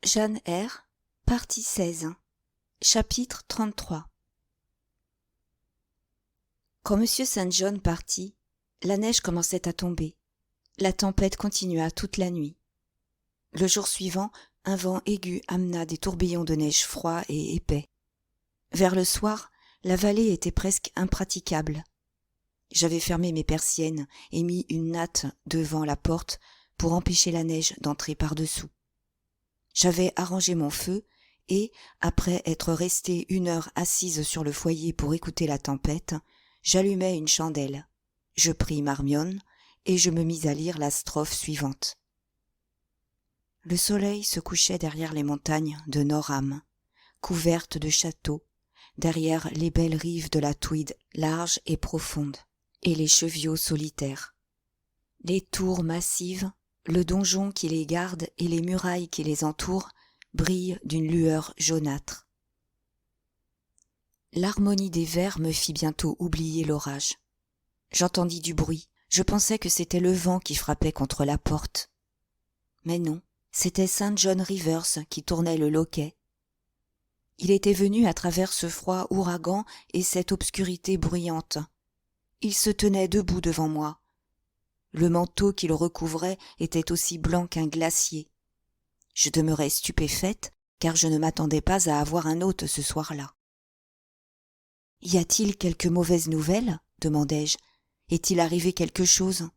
Jeanne R, partie 16, chapitre 33. Quand M. St. John partit, la neige commençait à tomber. La tempête continua toute la nuit. Le jour suivant, un vent aigu amena des tourbillons de neige froids et épais. Vers le soir, la vallée était presque impraticable. J'avais fermé mes persiennes et mis une natte devant la porte pour empêcher la neige d'entrer par-dessous. J'avais arrangé mon feu et, après être restée 1 heure assise sur le foyer pour écouter la tempête, j'allumai une chandelle. Je pris Marmion et je me mis à lire la strophe suivante. Le soleil se couchait derrière les montagnes de Norham, couvertes de châteaux, derrière les belles rives de la Tweed larges et profondes, et les cheviots solitaires. Les tours massives, le donjon qui les garde et les murailles qui les entourent brillent d'une lueur jaunâtre. L'harmonie des vers me fit bientôt oublier l'orage. J'entendis du bruit, je pensais que c'était le vent qui frappait contre la porte. Mais non, c'était St. John Rivers qui tournait le loquet. Il était venu à travers ce froid ouragan et cette obscurité bruyante. Il se tenait debout devant moi. Le manteau qui le recouvrait était aussi blanc qu'un glacier. Je demeurai stupéfaite, car je ne m'attendais pas à avoir un hôte ce soir-là. « Y a-t-il quelque mauvaise nouvelle ?» demandai-je. « Est-il arrivé quelque chose ?»«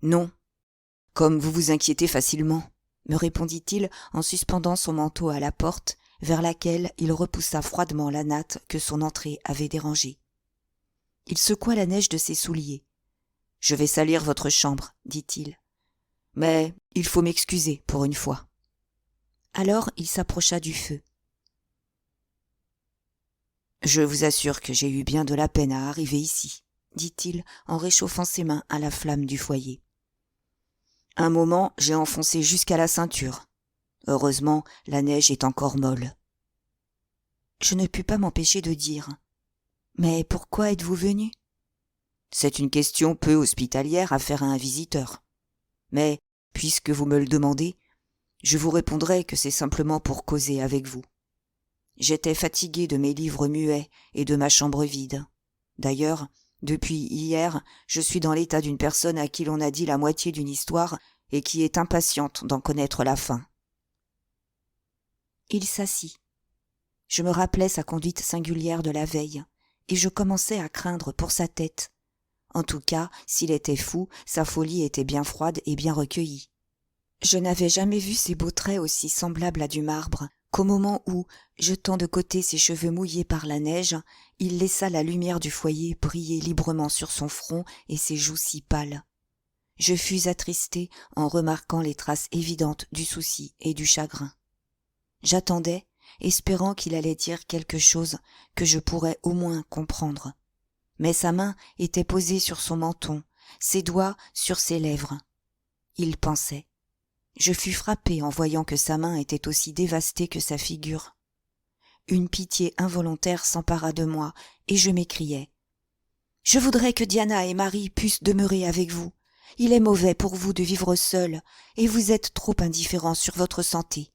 Non, comme vous vous inquiétez facilement, » me répondit-il en suspendant son manteau à la porte, vers laquelle il repoussa froidement la natte que son entrée avait dérangée. Il secoua la neige de ses souliers. « Je vais salir votre chambre, dit-il. Mais il faut m'excuser pour une fois. » Alors il s'approcha du feu. « Je vous assure que j'ai eu bien de la peine à arriver ici, » dit-il en réchauffant ses mains à la flamme du foyer. « Un moment, j'ai enfoncé jusqu'à la ceinture. Heureusement, la neige est encore molle. » Je ne pus pas m'empêcher de dire « Mais pourquoi êtes-vous venu ?» C'est une question peu hospitalière à faire à un visiteur. Mais, puisque vous me le demandez, je vous répondrai que c'est simplement pour causer avec vous. J'étais fatigué de mes livres muets et de ma chambre vide. D'ailleurs, depuis hier, je suis dans l'état d'une personne à qui l'on a dit la moitié d'une histoire et qui est impatiente d'en connaître la fin. Il s'assit. Je me rappelais sa conduite singulière de la veille, et je commençais à craindre pour sa tête. En tout cas, s'il était fou, sa folie était bien froide et bien recueillie. Je n'avais jamais vu ses beaux traits aussi semblables à du marbre qu'au moment où, jetant de côté ses cheveux mouillés par la neige, il laissa la lumière du foyer briller librement sur son front et ses joues si pâles. Je fus attristée en remarquant les traces évidentes du souci et du chagrin. J'attendais, espérant qu'il allait dire quelque chose que je pourrais au moins comprendre. Mais sa main était posée sur son menton, ses doigts sur ses lèvres. Il pensait. Je fus frappée en voyant que sa main était aussi dévastée que sa figure. Une pitié involontaire s'empara de moi, et je m'écriai. « Je voudrais que Diana et Marie pussent demeurer avec vous. Il est mauvais pour vous de vivre seul, et vous êtes trop indifférent sur votre santé. »«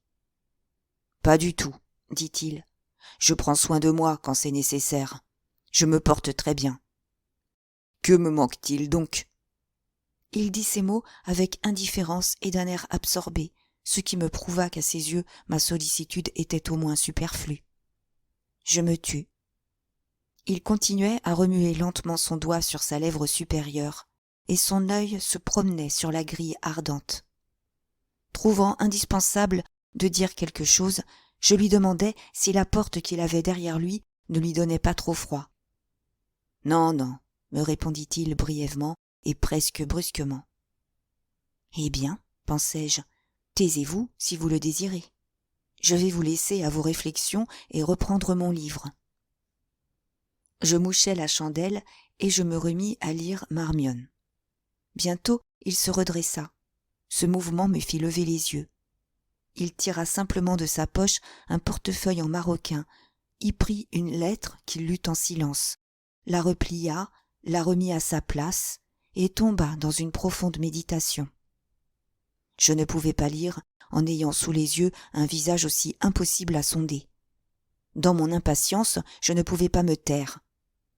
Pas du tout, » dit-il. « Je prends soin de moi quand c'est nécessaire. Je me porte très bien. »« Que me manque-t-il donc ?» Il dit ces mots avec indifférence et d'un air absorbé, ce qui me prouva qu'à ses yeux ma sollicitude était au moins superflue. Je me tus. Il continuait à remuer lentement son doigt sur sa lèvre supérieure, et son œil se promenait sur la grille ardente. Trouvant indispensable de dire quelque chose, je lui demandai si la porte qu'il avait derrière lui ne lui donnait pas trop froid. « Non, non, » me répondit-il brièvement et presque brusquement. « Eh bien, pensai-je, taisez-vous si vous le désirez. Je vais vous laisser à vos réflexions et reprendre mon livre. » Je mouchai la chandelle et je me remis à lire Marmion. Bientôt, il se redressa. Ce mouvement me fit lever les yeux. Il tira simplement de sa poche un portefeuille en maroquin, y prit une lettre qu'il lut en silence, la replia, la remit à sa place et tomba dans une profonde méditation. Je ne pouvais pas lire, en ayant sous les yeux un visage aussi impossible à sonder. Dans mon impatience, je ne pouvais pas me taire.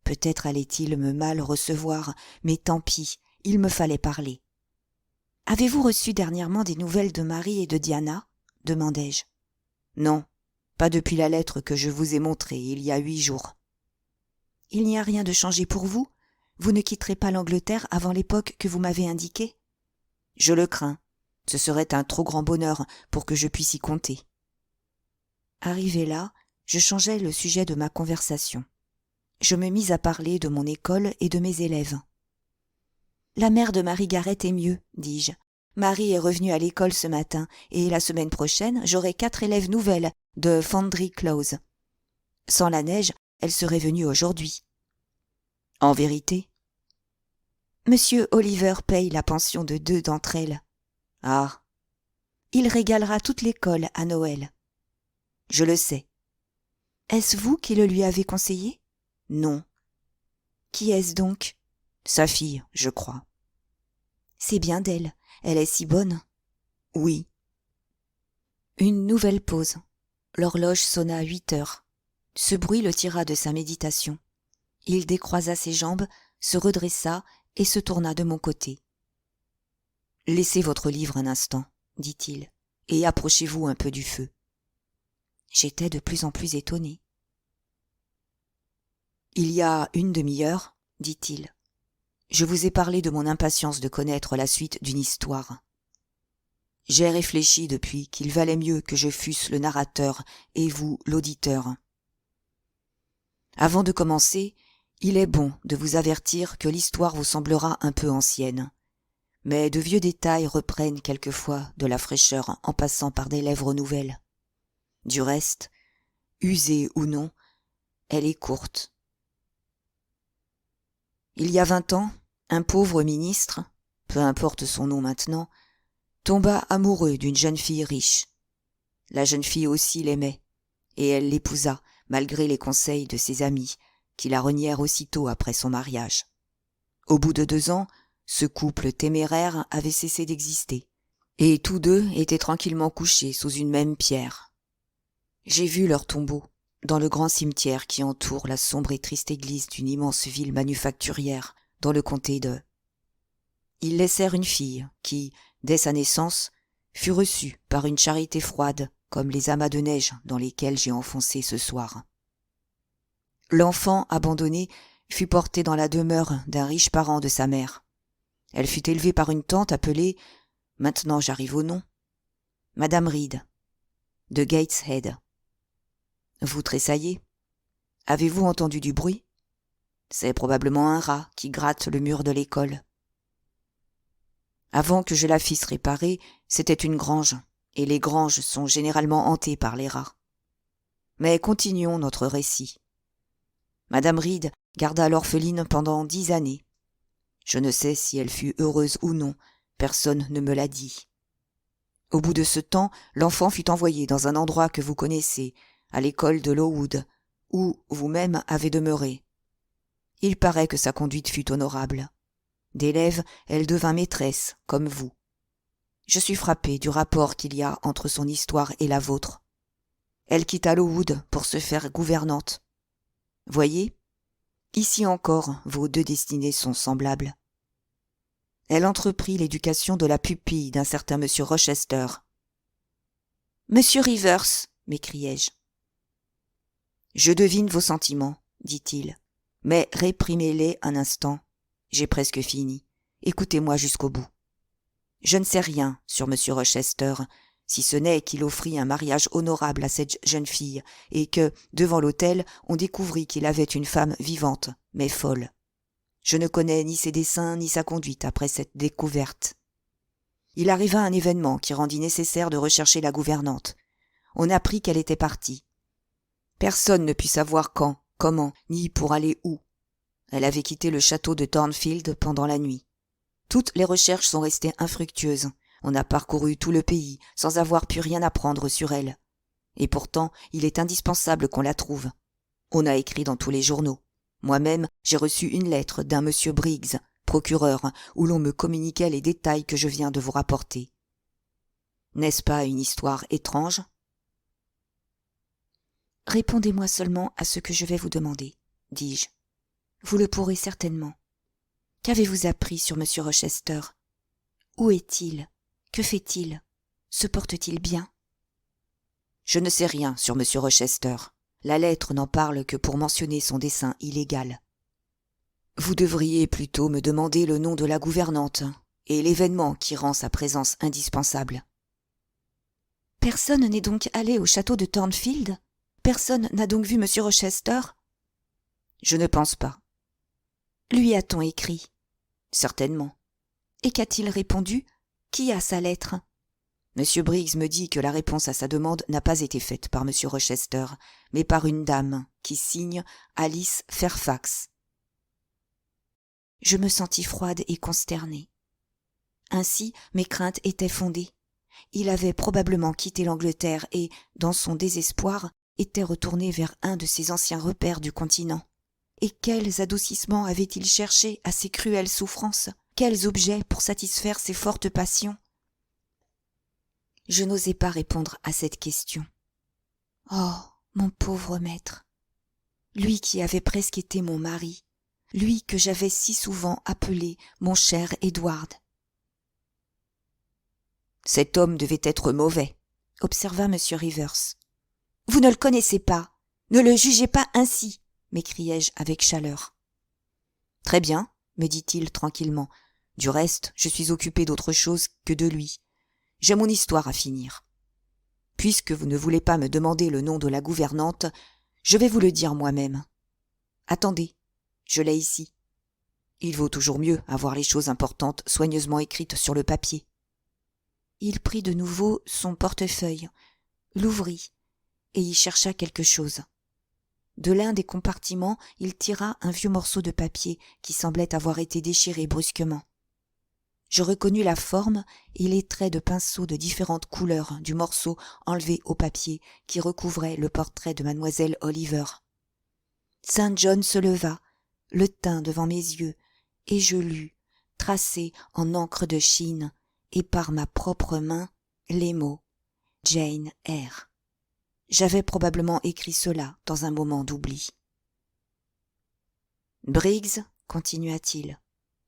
Peut-être allait-il me mal recevoir, mais tant pis, il me fallait parler. « Avez-vous reçu dernièrement des nouvelles de Marie et de Diana ?» demandai-je. « Non, pas depuis la lettre que je vous ai montrée il y a 8 jours. »« Il n'y a rien de changé pour vous ? Vous ne quitterez pas l'Angleterre avant l'époque que vous m'avez indiquée ? » ?»« Je le crains. Ce serait un trop grand bonheur pour que je puisse y compter. » Arrivé là, je changeai le sujet de ma conversation. Je me mis à parler de mon école et de mes élèves. « La mère de Marie Garrett est mieux, dis-je. Marie est revenue à l'école ce matin et la semaine prochaine, j'aurai 4 élèves nouvelles de Foundry Close. Sans la neige, elle serait venue aujourd'hui. » « En vérité ? » Monsieur Oliver paye la pension de 2 d'entre elles. « Ah ! » « Il régalera toute l'école à Noël. »« Je le sais. »« Est-ce vous qui le lui avez conseillé ? » ?»« Non. »« Qui est-ce donc ? » ?»« Sa fille, je crois. »« C'est bien d'elle. Elle est si bonne. »« Oui. » Une nouvelle pause. L'horloge sonna 8 heures. Ce bruit le tira de sa méditation. Il décroisa ses jambes, se redressa et se tourna de mon côté. « Laissez votre livre un instant, dit-il, et approchez-vous un peu du feu. » J'étais de plus en plus étonnée. « Il y a 1 demi-heure, dit-il, je vous ai parlé de mon impatience de connaître la suite d'une histoire. J'ai réfléchi depuis qu'il valait mieux que je fusse le narrateur et vous l'auditeur. Avant de commencer, il est bon de vous avertir que l'histoire vous semblera un peu ancienne. Mais de vieux détails reprennent quelquefois de la fraîcheur en passant par des lèvres nouvelles. Du reste, usée ou non, elle est courte. Il y a 20 ans, un pauvre ministre, peu importe son nom maintenant, tomba amoureux d'une jeune fille riche. La jeune fille aussi l'aimait, et elle l'épousa malgré les conseils de ses amis, qui la renièrent aussitôt après son mariage. Au bout de 2 ans, ce couple téméraire avait cessé d'exister, et tous deux étaient tranquillement couchés sous une même pierre. J'ai vu leur tombeau, dans le grand cimetière qui entoure la sombre et triste église d'une immense ville manufacturière dans le comté de... Ils laissèrent une fille qui, dès sa naissance, fut reçue par une charité froide comme les amas de neige dans lesquels j'ai enfoncé ce soir. L'enfant abandonné fut porté dans la demeure d'un riche parent de sa mère. Elle fut élevée par une tante appelée, maintenant j'arrive au nom, Madame Reed, de Gateshead. Vous tressaillez. Avez-vous entendu du bruit ? C'est probablement un rat qui gratte le mur de l'école. Avant que je la fisse réparer, c'était une grange, et les granges sont généralement hantées par les rats. Mais continuons notre récit. Madame Reed garda l'orpheline pendant 10 années. Je ne sais si elle fut heureuse ou non, personne ne me l'a dit. Au bout de ce temps, l'enfant fut envoyé dans un endroit que vous connaissez, à l'école de Lowood, où vous-même avez demeuré. Il paraît que sa conduite fut honorable. D'élève, elle devint maîtresse, comme vous. Je suis frappé du rapport qu'il y a entre son histoire et la vôtre. Elle quitta Lowood pour se faire gouvernante. Voyez, ici encore, vos 2 destinées sont semblables. Elle entreprit l'éducation de la pupille d'un certain monsieur Rochester. « Monsieur Rivers !» m'écriai-je. « Je devine vos sentiments, dit-il, mais réprimez-les un instant. J'ai presque fini. Écoutez-moi jusqu'au bout. Je ne sais rien sur monsieur Rochester, si ce n'est qu'il offrit un mariage honorable à cette jeune fille, et que, devant l'autel, on découvrit qu'il avait une femme vivante, mais folle. Je ne connais ni ses desseins ni sa conduite après cette découverte. Il arriva un événement qui rendit nécessaire de rechercher la gouvernante. On apprit qu'elle était partie. Personne ne put savoir quand, comment, ni pour aller où. Elle avait quitté le château de Thornfield pendant la nuit. Toutes les recherches sont restées infructueuses. On a parcouru tout le pays sans avoir pu rien apprendre sur elle. Et pourtant, il est indispensable qu'on la trouve. On a écrit dans tous les journaux. Moi-même, j'ai reçu une lettre d'un monsieur Briggs, procureur, où l'on me communiquait les détails que je viens de vous rapporter. N'est-ce pas une histoire étrange ? Répondez-moi seulement à ce que je vais vous demander, dis-je. Vous le pourrez certainement. Qu'avez-vous appris sur M. Rochester ? Où est-il ? Que fait-il ? Se porte-t-il bien ? Je ne sais rien sur M. Rochester. La lettre n'en parle que pour mentionner son dessein illégal. Vous devriez plutôt me demander le nom de la gouvernante et l'événement qui rend sa présence indispensable. Personne n'est donc allé au château de Thornfield ? Personne n'a donc vu M. Rochester ? Je ne pense pas. Lui a-t-on écrit ? Certainement. Et qu'a-t-il répondu ? Qui a sa lettre ? M. Briggs me dit que la réponse à sa demande n'a pas été faite par M. Rochester, mais par une dame qui signe Alice Fairfax. Je me sentis froide et consternée. Ainsi, mes craintes étaient fondées. Il avait probablement quitté l'Angleterre et, dans son désespoir, était retourné vers un de ses anciens repères du continent. Et quels adoucissements avait-il cherché à ses cruelles souffrances ? Quels objets pour satisfaire ses fortes passions ? Je n'osais pas répondre à cette question. Oh, mon pauvre maître, lui qui avait presque été mon mari, lui que j'avais si souvent appelé mon cher Edward. Cet homme devait être mauvais, observa M. Rivers. Vous ne le connaissez pas, ne le jugez pas ainsi, m'écriai-je avec chaleur. Très bien, me dit-il tranquillement. Du reste, je suis occupé d'autre chose que de lui. J'ai mon histoire à finir. Puisque vous ne voulez pas me demander le nom de la gouvernante, je vais vous le dire moi-même. Attendez, je l'ai ici. Il vaut toujours mieux avoir les choses importantes soigneusement écrites sur le papier. Il prit de nouveau son portefeuille, l'ouvrit, et y chercha quelque chose. De l'un des compartiments, il tira un vieux morceau de papier qui semblait avoir été déchiré brusquement. Je reconnus la forme et les traits de pinceau de différentes couleurs du morceau enlevé au papier qui recouvrait le portrait de mademoiselle Oliver. Saint John se leva, le tint devant mes yeux, et je lus, tracés en encre de Chine, et par ma propre main, les mots « Jane Eyre ». J'avais probablement écrit cela dans un moment d'oubli. Briggs, continua-t-il,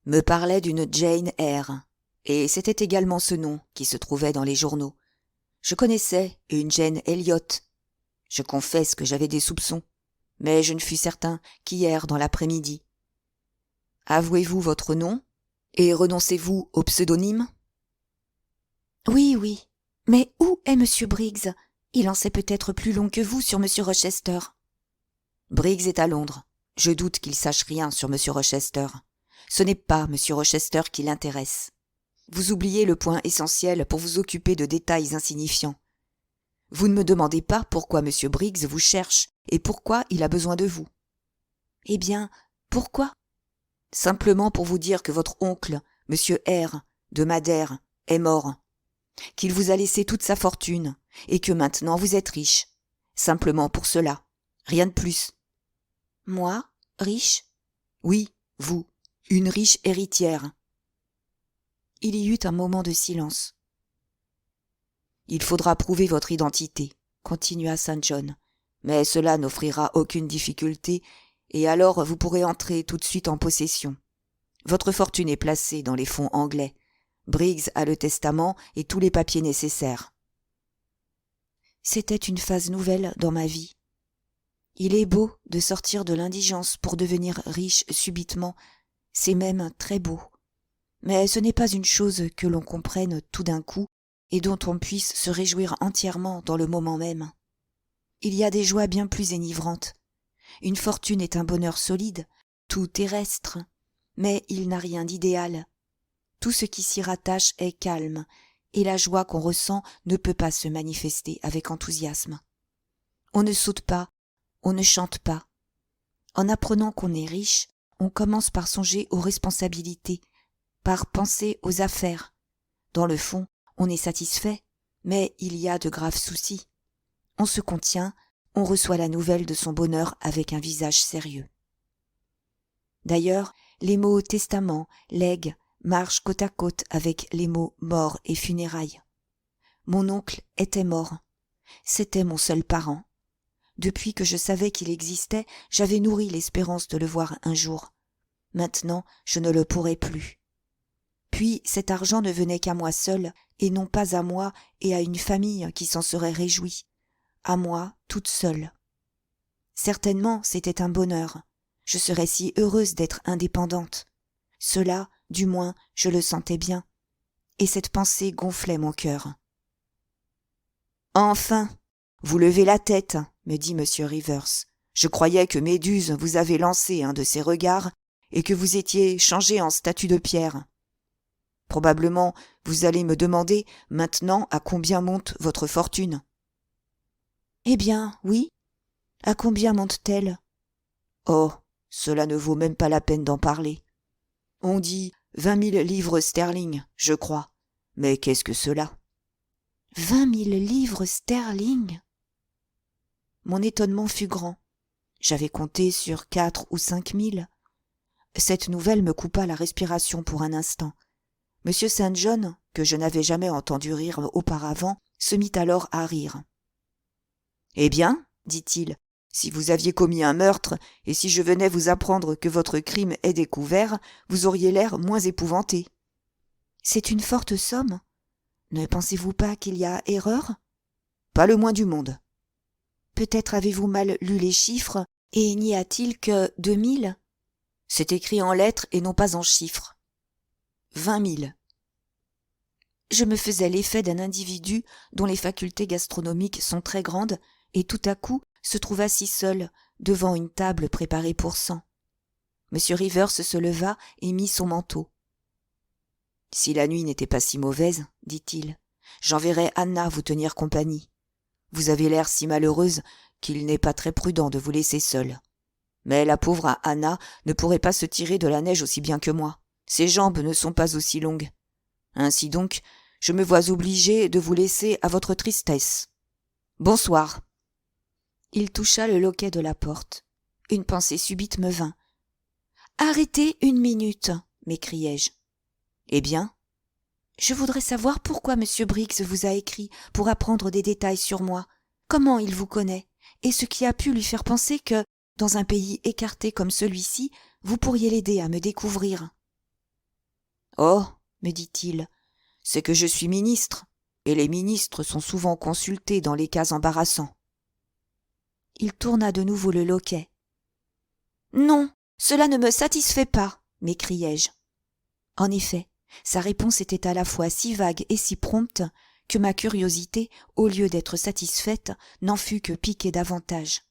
me parlait d'une Jane Eyre, et c'était également ce nom qui se trouvait dans les journaux. Je connaissais une Jane Elliot. Je confesse que j'avais des soupçons, mais je ne fus certain qu'hier dans l'après-midi. Avouez-vous votre nom, et renoncez-vous au pseudonyme ? Oui, oui, mais où est M. Briggs ? Il en sait peut-être plus long que vous sur M. Rochester. Briggs est à Londres. Je doute qu'il sache rien sur M. Rochester. Ce n'est pas M. Rochester qui l'intéresse. Vous oubliez le point essentiel pour vous occuper de détails insignifiants. Vous ne me demandez pas pourquoi M. Briggs vous cherche et pourquoi il a besoin de vous. Eh bien, pourquoi ? Simplement pour vous dire que votre oncle, M. R. de Madère, est mort, qu'il vous a laissé toute sa fortune et que maintenant vous êtes riche. Simplement pour cela. Rien de plus. Moi, riche ? Oui, vous, une riche héritière. Il y eut un moment de silence. Il faudra prouver votre identité, continua Saint John, mais cela n'offrira aucune difficulté, et alors vous pourrez entrer tout de suite en possession. Votre fortune est placée dans les fonds anglais. Briggs a le testament et tous les papiers nécessaires. C'était une phase nouvelle dans ma vie. Il est beau de sortir de l'indigence pour devenir riche subitement, c'est même très beau. Mais ce n'est pas une chose que l'on comprenne tout d'un coup et dont on puisse se réjouir entièrement dans le moment même. Il y a des joies bien plus enivrantes. Une fortune est un bonheur solide, tout terrestre, mais il n'a rien d'idéal. Tout ce qui s'y rattache est calme, et la joie qu'on ressent ne peut pas se manifester avec enthousiasme. On ne saute pas, on ne chante pas. En apprenant qu'on est riche, on commence par songer aux responsabilités, par penser aux affaires. Dans le fond, on est satisfait, mais il y a de graves soucis. On se contient, on reçoit la nouvelle de son bonheur avec un visage sérieux. D'ailleurs, les mots testament, legs, marchent côte à côte avec les mots mort et funérailles. Mon oncle était mort. C'était mon seul parent. Depuis que je savais qu'il existait, j'avais nourri l'espérance de le voir un jour. Maintenant, je ne le pourrais plus. Puis cet argent ne venait qu'à moi seule, et non pas à moi et à une famille qui s'en serait réjouie. À moi, toute seule. Certainement, c'était un bonheur. Je serais si heureuse d'être indépendante. Cela, du moins, je le sentais bien. Et cette pensée gonflait mon cœur. « Enfin, vous levez la tête, » me dit M. Rivers. « Je croyais que Méduse vous avait lancé un de ses regards et que vous étiez changé en statue de pierre. Probablement, vous allez me demander maintenant à combien monte votre fortune. »« Eh bien, oui. À combien monte-t-elle ? » ?»« Oh, cela ne vaut même pas la peine d'en parler. On dit 20 000 livres sterling, je crois. Mais qu'est-ce que cela ? 20 000 livres sterling ? Mon étonnement fut grand. J'avais compté sur 4 ou 5 000. Cette nouvelle me coupa la respiration pour un instant. M. St. John, que je n'avais jamais entendu rire auparavant, se mit alors à rire. « Eh bien, dit-il, si vous aviez commis un meurtre, et si je venais vous apprendre que votre crime est découvert, vous auriez l'air moins épouvanté. »« C'est une forte somme. Ne pensez-vous pas qu'il y a erreur ? » ?»« Pas le moins du monde. »« Peut-être avez-vous mal lu les chiffres, et n'y a-t-il que 2 000 ? » ?»« C'est écrit en lettres et non pas en chiffres. 20 000. » Je me faisais l'effet d'un individu dont les facultés gastronomiques sont très grandes et tout à coup se trouve assis seul devant une table préparée pour 100. M. Rivers se leva et mit son manteau. « Si la nuit n'était pas si mauvaise, dit-il, j'enverrais Anna vous tenir compagnie. Vous avez l'air si malheureuse qu'il n'est pas très prudent de vous laisser seule. Mais la pauvre Anna ne pourrait pas se tirer de la neige aussi bien que moi. Ses jambes ne sont pas aussi longues. Ainsi donc, je me vois obligé de vous laisser à votre tristesse. Bonsoir. » Il toucha le loquet de la porte. Une pensée subite me vint. « Arrêtez une minute, » m'écriai-je. « Eh bien ? » « Je voudrais savoir pourquoi M. Briggs vous a écrit pour apprendre des détails sur moi, comment il vous connaît, et ce qui a pu lui faire penser que, dans un pays écarté comme celui-ci, vous pourriez l'aider à me découvrir. »« Oh, me dit-il, c'est que je suis ministre, et les ministres sont souvent consultés dans les cas embarrassants. » Il tourna de nouveau le loquet. « Non, cela ne me satisfait pas, » m'écriai-je. En effet, sa réponse était à la fois si vague et si prompte que ma curiosité, au lieu d'être satisfaite, n'en fut que piquée davantage.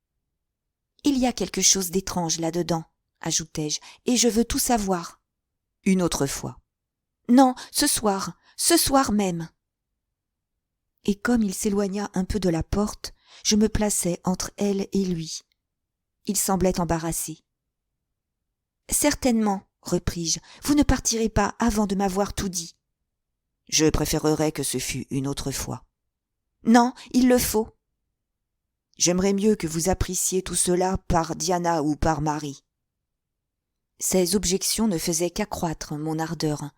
« Il y a quelque chose d'étrange là-dedans, » ajoutai-je, « et je veux tout savoir. »« Une autre fois. »« Non, ce soir même. » Et comme il s'éloigna un peu de la porte, je me plaçai entre elle et lui. Il semblait embarrassé. « Certainement, repris-je, vous ne partirez pas avant de m'avoir tout dit. »« Je préférerais que ce fût une autre fois. »« Non, il le faut. »« J'aimerais mieux que vous apprissiez tout cela par Diana ou par Marie. » Ces objections ne faisaient qu'accroître mon ardeur.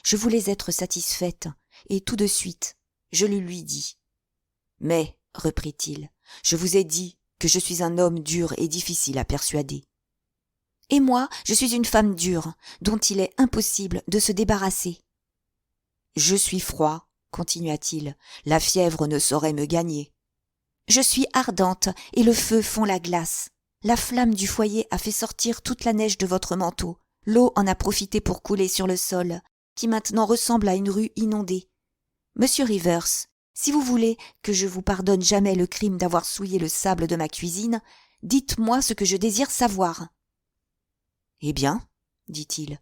Je voulais être satisfaite, et tout de suite, je le lui dis. « Mais, reprit-il, je vous ai dit que je suis un homme dur et difficile à persuader. » « Et moi, je suis une femme dure, dont il est impossible de se débarrasser. »« Je suis froid, » continua-t-il, « la fièvre ne saurait me gagner. »« Je suis ardente, et le feu fond la glace. La flamme du foyer a fait sortir toute la neige de votre manteau. L'eau en a profité pour couler sur le sol, qui maintenant ressemble à une rue inondée. Monsieur Rivers, si vous voulez que je vous pardonne jamais le crime d'avoir souillé le sable de ma cuisine, dites-moi ce que je désire savoir. » « Eh bien, dit-il,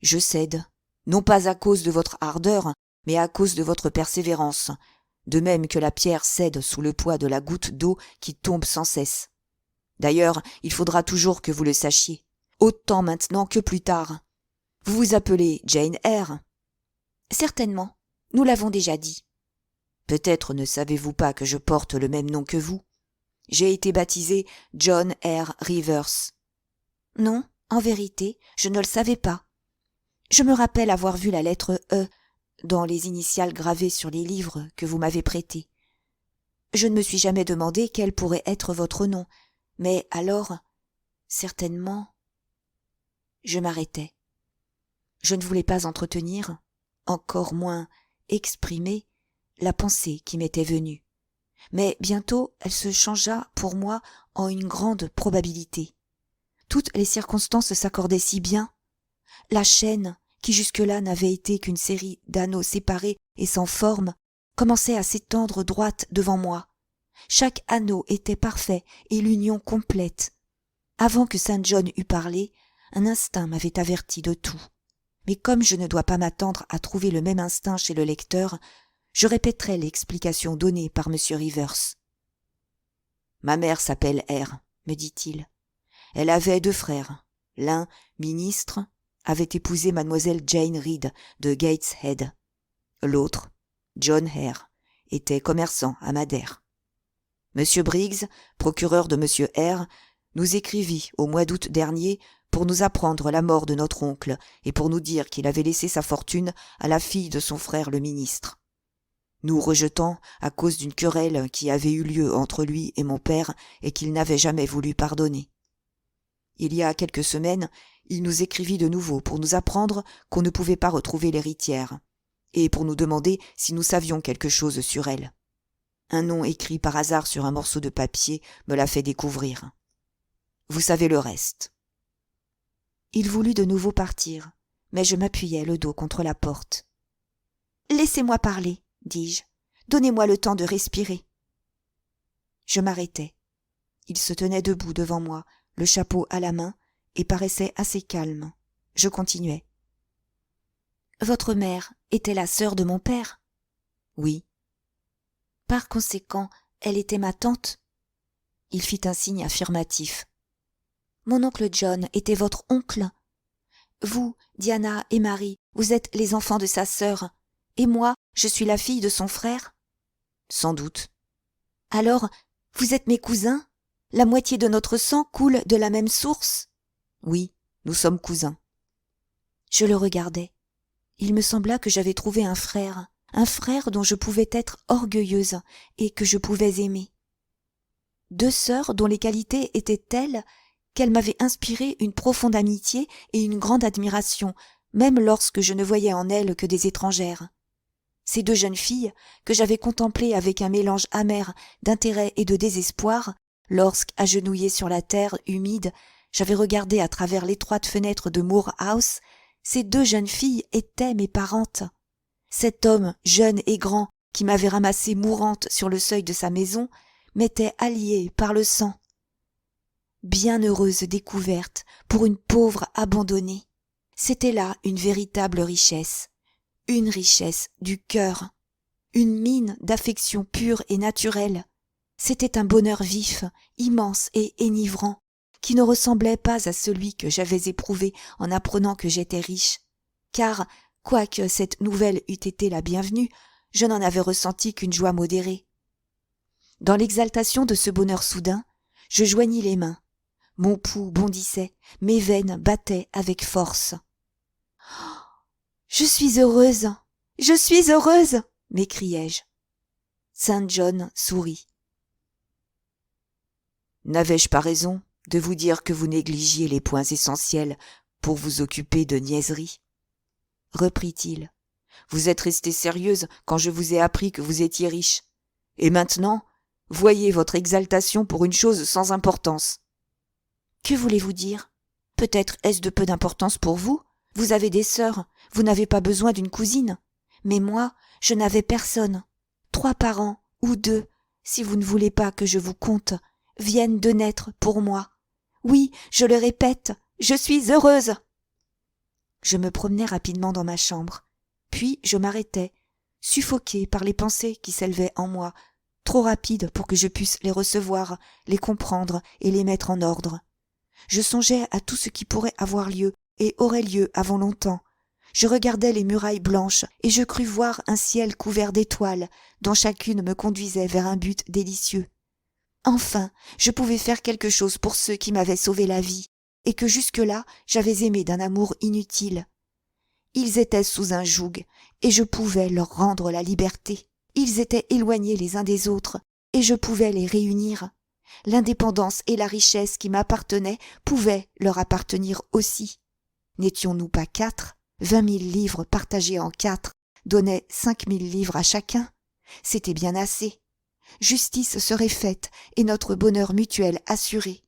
je cède, non pas à cause de votre ardeur, mais à cause de votre persévérance, de même que la pierre cède sous le poids de la goutte d'eau qui tombe sans cesse. D'ailleurs, il faudra toujours que vous le sachiez, autant maintenant que plus tard. Vous vous appelez Jane Eyre ? » ?»« Certainement, nous l'avons déjà dit. »« Peut-être ne savez-vous pas que je porte le même nom que vous ? J'ai été baptisé John R. Rivers. »« Non. En vérité, je ne le savais pas. Je me rappelle avoir vu la lettre E dans les initiales gravées sur les livres que vous m'avez prêtés. Je ne me suis jamais demandé quel pourrait être votre nom, mais alors, certainement... Je m'arrêtai. Je ne voulais pas entretenir, encore moins exprimer, la pensée qui m'était venue. Mais bientôt elle se changea pour moi en une grande probabilité. Toutes les circonstances s'accordaient si bien. La chaîne, qui jusque-là n'avait été qu'une série d'anneaux séparés et sans forme, commençait à s'étendre droite devant moi. Chaque anneau était parfait et l'union complète. Avant que Saint John eût parlé, un instinct m'avait averti de tout. Mais comme je ne dois pas m'attendre à trouver le même instinct chez le lecteur, je répéterai l'explication donnée par M. Rivers. « Ma mère s'appelle R, me dit-il. Elle avait 2 frères. L'un, ministre, avait épousé mademoiselle Jane Reed de Gateshead. L'autre, John Hare, était commerçant à Madère. M. Briggs, procureur de M. R, nous écrivit au mois d'août dernier pour nous apprendre la mort de notre oncle et pour nous dire qu'il avait laissé sa fortune à la fille de son frère le ministre. Nous rejetant à cause d'une querelle qui avait eu lieu entre lui et mon père et qu'il n'avait jamais voulu pardonner. Il y a quelques semaines, il nous écrivit de nouveau pour nous apprendre qu'on ne pouvait pas retrouver l'héritière, et pour nous demander si nous savions quelque chose sur elle. Un nom écrit par hasard sur un morceau de papier me l'a fait découvrir. Vous savez le reste. Il voulut de nouveau partir, mais je m'appuyai le dos contre la porte. « Laissez-moi parler, dis-je. Donnez-moi le temps de respirer. » Je m'arrêtai. Il se tenait debout devant moi, le chapeau à la main, et paraissait assez calme. Je continuai. « Votre mère était la sœur de mon père ?» ?»« Oui. »« Par conséquent, elle était ma tante ?» Il fit un signe affirmatif. « Mon oncle John était votre oncle ? Vous, Diana et Marie, vous êtes les enfants de sa sœur, et moi, je suis la fille de son frère ? » ?»« Sans doute. »« Alors, vous êtes mes cousins ? La moitié de notre sang coule de la même source ? » ?»« Oui, nous sommes cousins. » Je le regardai. Il me sembla que j'avais trouvé un frère dont je pouvais être orgueilleuse et que je pouvais aimer. 2 sœurs dont les qualités étaient telles qu'elles m'avaient inspiré une profonde amitié et une grande admiration, même lorsque je ne voyais en elles que des étrangères. Ces 2 jeunes filles, que j'avais contemplées avec un mélange amer d'intérêt et de désespoir, lorsqu'agenouillée sur la terre humide, j'avais regardé à travers l'étroite fenêtre de Moor House, ces 2 jeunes filles étaient mes parentes. Cet homme jeune et grand qui m'avait ramassée mourante sur le seuil de sa maison m'était allié par le sang. Bienheureuse découverte pour une pauvre abandonnée. C'était là une véritable richesse, une richesse du cœur, une mine d'affection pure et naturelle. C'était un bonheur vif, immense et enivrant, qui ne ressemblait pas à celui que j'avais éprouvé en apprenant que j'étais riche, car, quoique cette nouvelle eût été la bienvenue, je n'en avais ressenti qu'une joie modérée. Dans l'exaltation de ce bonheur soudain, je joignis les mains. Mon pouls bondissait, mes veines battaient avec force. « Je suis heureuse, je suis heureuse !» m'écriai-je. Saint John sourit. « N'avais-je pas raison de vous dire que vous négligiez les points essentiels pour vous occuper de niaiseries ?» reprit-il. « Vous êtes restée sérieuse quand je vous ai appris que vous étiez riche. Et maintenant, voyez votre exaltation pour une chose sans importance. » Que voulez-vous dire ? Peut-être est-ce de peu d'importance pour vous ? Vous avez des sœurs, vous n'avez pas besoin d'une cousine. Mais moi, je n'avais personne. 3 parents, ou 2, si vous ne voulez pas que je vous compte, viennent de naître pour moi. Oui, je le répète, je suis heureuse. Je me promenais rapidement dans ma chambre. Puis je m'arrêtais, suffoquée par les pensées qui s'élevaient en moi, trop rapides pour que je puisse les recevoir, les comprendre et les mettre en ordre. Je songeais à tout ce qui pourrait avoir lieu et aurait lieu avant longtemps. Je regardais les murailles blanches et je crus voir un ciel couvert d'étoiles dont chacune me conduisait vers un but délicieux. Enfin, je pouvais faire quelque chose pour ceux qui m'avaient sauvé la vie et que jusque-là j'avais aimé d'un amour inutile. Ils étaient sous un joug et je pouvais leur rendre la liberté. Ils étaient éloignés les uns des autres, et je pouvais les réunir. L'indépendance et la richesse qui m'appartenaient pouvaient leur appartenir aussi. N'étions-nous pas 4 20 000 livres partagés en 4 donnaient 5 000 livres à chacun. C'était bien assez. Justice serait faite et notre bonheur mutuel assuré.